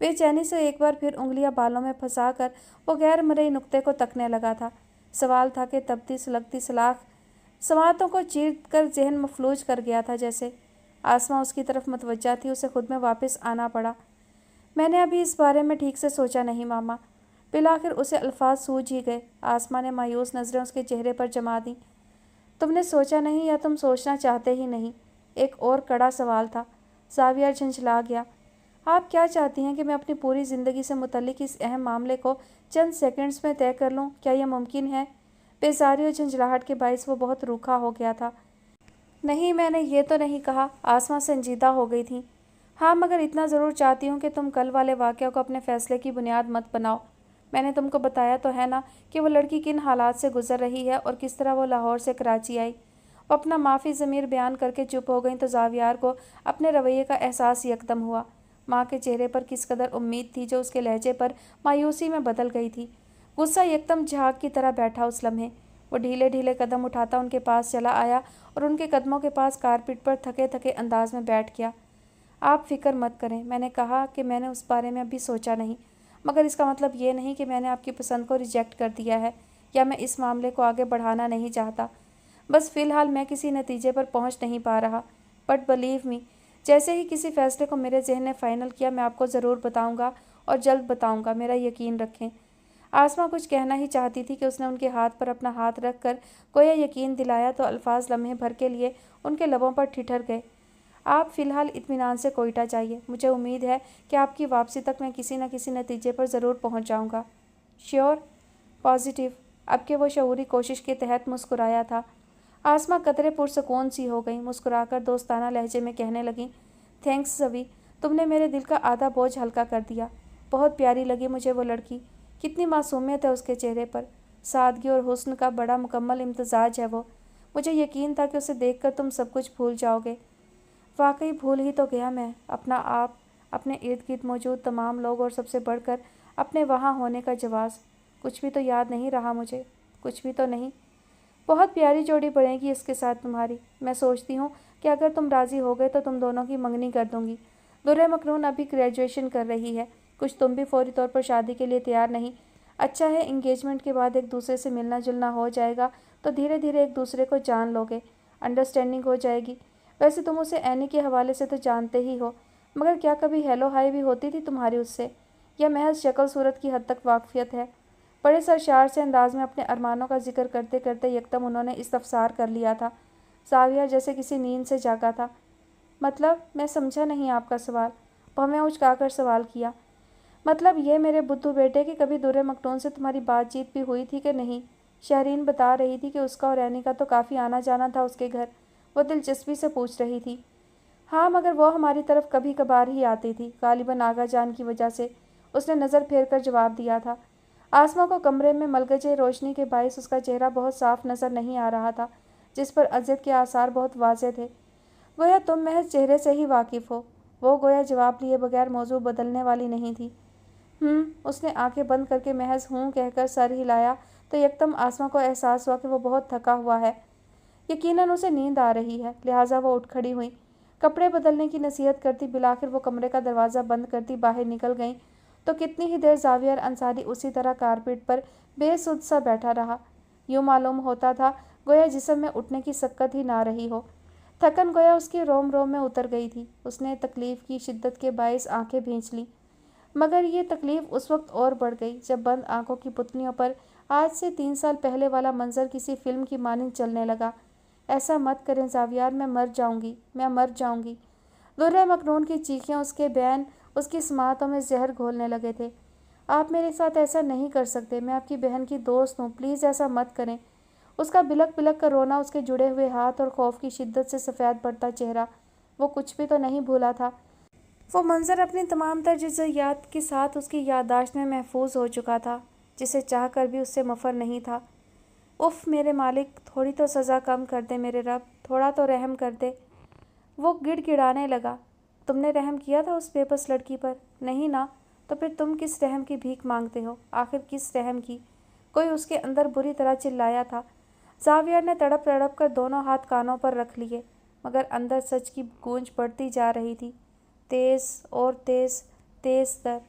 [SPEAKER 1] بے چینی سے ایک بار پھر انگلیاں بالوں میں پھنسا کر وہ غیر مرئی نقطے کو تکنے لگا تھا۔ سوال تھا کہ تبتی سلگتی سلاخ سماعتوں کو چیر کر ذہن مفلوج کر گیا تھا جیسے۔ آسماں اس کی طرف متوجہ تھی، اسے خود میں واپس آنا پڑا۔ میں نے ابھی اس بارے میں ٹھیک سے سوچا نہیں ماما۔ بالآخر اسے الفاظ سوجھ ہی گئے۔ آسماں نے مایوس نظریں اس کے چہرے پر جما دیں۔ تم نے سوچا نہیں یا تم سوچنا چاہتے ہی نہیں؟ ایک اور کڑا سوال تھا۔ زاویہ جھنجھلا گیا۔ آپ کیا چاہتی ہیں کہ میں اپنی پوری زندگی سے متعلق اس اہم معاملے کو چند سیکنڈز میں طے کر لوں؟ کیا یہ ممکن ہے؟ بیزاری اور جھنجھلاہٹ کے باعث وہ بہت روکھا ہو گیا تھا۔ نہیں، میں نے یہ تو نہیں کہا۔ آسماں سنجیدہ ہو گئی تھیں۔ ہاں، مگر اتنا ضرور چاہتی ہوں کہ تم کل والے واقعہ کو اپنے فیصلے کی بنیاد مت بناؤ۔ میں نے تم کو بتایا تو ہے نا کہ وہ لڑکی کن حالات سے گزر رہی ہے اور کس طرح وہ لاہور سے کراچی آئی۔ وہ اپنا معافی ضمیر بیان کر کے چپ ہو گئیں تو زاویار کو اپنے رویے کا احساس یکدم ہوا۔ ماں کے چہرے پر کس قدر امید تھی جو اس کے لہجے پر مایوسی میں بدل گئی تھی۔ غصہ یکدم جھاگ کی طرح بیٹھا اس لمحے۔ وہ ڈھیلے ڈھیلے قدم اٹھاتا ان کے پاس چلا آیا اور ان کے قدموں کے پاس کارپیٹ پر تھکے تھکے انداز میں بیٹھ گیا۔ آپ فکر مت کریں، میں نے کہا کہ میں نے اس بارے میں ابھی سوچا نہیں، مگر اس کا مطلب یہ نہیں کہ میں نے آپ کی پسند کو ریجیکٹ کر دیا ہے یا میں اس معاملے کو آگے بڑھانا نہیں چاہتا۔ बस फ़िलहाल मैं किसी नतीजे पर पहुंच नहीं पा रहा। बट बिलीव मी, जैसे ही किसी फ़ैसले को मेरे ज़हन ने फ़ाइनल किया मैं आपको ज़रूर बताऊंगा और जल्द बताऊंगा, मेरा यकीन रखें। आसमा कुछ कहना ही चाहती थी कि उसने उनके हाथ पर अपना हाथ रख कर गोया यकीन दिलाया तो अल्फाज लम्हे भर के लिए उनके लबों पर ठिठर गए। आप फ़िलहाल इत्मीनान से कोयटा जाइए। मुझे उम्मीद है कि आपकी वापसी तक मैं किसी न किसी नतीजे पर ज़रूर पहुंच जाऊंगा। श्योर? पॉजिटिव? अब के वो शऊरी कोशिश के तहत मुस्कुराया था। आसमा कतरे पुरसकून सी हो गई। मुस्कुराकर दोस्ताना लहजे में कहने लगी, थैंक्स ज़वी, तुमने मेरे दिल का आधा बोझ हल्का कर दिया। बहुत प्यारी लगी मुझे वो लड़की। कितनी मासूमियत है उसके चेहरे पर। सादगी और हुस्न का बड़ा मुकम्मल इम्तजाज है वो। मुझे यकीन था कि उसे देखकर तुम सब कुछ भूल जाओगे। वाकई भूल ही तो गया मैं। अपना आप, अपने इर्द गिर्द मौजूद तमाम लोग और सबसे बढ़कर अपने वहाँ होने का जवाज़। कुछ भी तो याद नहीं रहा मुझे, कुछ भी तो नहीं। बहुत प्यारी जोड़ी बनेगी इसके साथ तुम्हारी। मैं सोचती हूँ कि अगर तुम राज़ी हो गए तो तुम दोनों की मंगनी कर दूँगी। दुर्रे मखनून अभी ग्रेजुएशन कर रही है। कुछ तुम भी फौरी तौर पर शादी के लिए तैयार नहीं। अच्छा है, इंगेजमेंट के बाद एक दूसरे से मिलना जुलना हो जाएगा तो धीरे धीरे एक दूसरे को जान लोगे, अंडरस्टैंडिंग हो जाएगी। वैसे तुम उसे एनी के हवाले से तो जानते ही हो, मगर क्या कभी हेलो हाय भी होती थी तुम्हारी उससे, या महज शक्ल सूरत की हद तक वाकफियत है? बड़े सरशार से अंदाज में अपने अरमानों का जिक्र करते करते यकदम उन्होंने इस्तफसार कर लिया था। ज़ाविया जैसे किसी नींद से जागा था। मतलब, मैं समझा नहीं आपका सवाल। वह उचकाकर सवाल किया। मतलब ये मेरे बुद्धू बेटे कि कभी दुर्रे मखनून से तुम्हारी बातचीत भी हुई थी कि नहीं? शहरीन बता रही थी कि उसका और रैनी का तो काफ़ी आना जाना था उसके घर। वो दिलचस्पी से पूछ रही थी। हाँ, मगर वो हमारी तरफ कभी कभार ही आती थी, गालिबन आगा जान की वजह से, उसने नज़र फेर कर जवाब दिया था। आसमा को कमरे में मलगजे रोशनी के बायस उसका चेहरा बहुत साफ नज़र नहीं आ रहा था, जिस पर अजियत के आसार बहुत वाज़े थे। गोया तुम महज चेहरे से ही वाकिफ़ हो। वो गोया जवाब लिए बगैर मौजू बदलने वाली नहीं थी। उसने आंखें बंद करके महज हूँ कहकर सर हिलाया तो यकदम आसमा को एहसास हुआ कि वो बहुत थका हुआ है। यकीनन उसे नींद आ रही है, लिहाजा वो उठ खड़ी हुई। कपड़े बदलने की नसीहत करती बिलाखिर वो कमरे का दरवाज़ा बंद करती बाहर निकल गई तो कितनी ही देर ज़ाविया अंसारी उसी तरह कारपेट पर बेसुध सा बैठा रहा। यूँ मालूम होता था गोया जिस्म में उठने की सक्कत ही ना रही हो। थकन गोया उसकी रोम रोम में उतर गई थी। उसने तकलीफ़ की शिद्दत के बायस आंखें भींच लीं, मगर ये तकलीफ़ उस वक्त और बढ़ गई जब बंद आंखों की पुतलियों पर आज से 3 साल पहले वाला मंजर किसी फिल्म की मानिंद चलने लगा। ऐसा मत करें ज़ावियार, मैं मर जाऊंगी, मैं मर जाऊंगी। दुर्रे मखनून की चीखें, उसके बयान उसकी समातों में जहर घोलने लगे थे। आप मेरे साथ ऐसा नहीं कर सकते, मैं आपकी बहन की दोस्त हूँ, प्लीज़ ऐसा मत करें। उसका बिलक बिलक कर रोना, उसके जुड़े हुए हाथ और खौफ की शिद्दत से सफ़ेद पड़ता चेहरा, वो कुछ भी तो नहीं भूला था। वो मंजर अपनी तमाम तर जुज़इयात के साथ उसकी याददाश्त में महफूज हो चुका था, जिसे चाह कर भी उससे मफर नहीं था। उफ़ मेरे मालिक, थोड़ी तो सज़ा कम कर दे मेरे रब, थोड़ा तो रहम कर दे। वो गिड़गिड़ाने लगा। तुमने रहम किया था उस बेबस लड़की पर? नहीं ना, तो फिर तुम किस रहम की भीख मांगते हो? आखिर किस रहम की? कोई उसके अंदर बुरी तरह चिल्लाया था। ज़ावियर ने तड़प तड़प कर दोनों हाथ कानों पर रख लिए, मगर अंदर सच की गूंज बढ़ती जा रही थी, तेज़ और तेज़, तेज़ तर।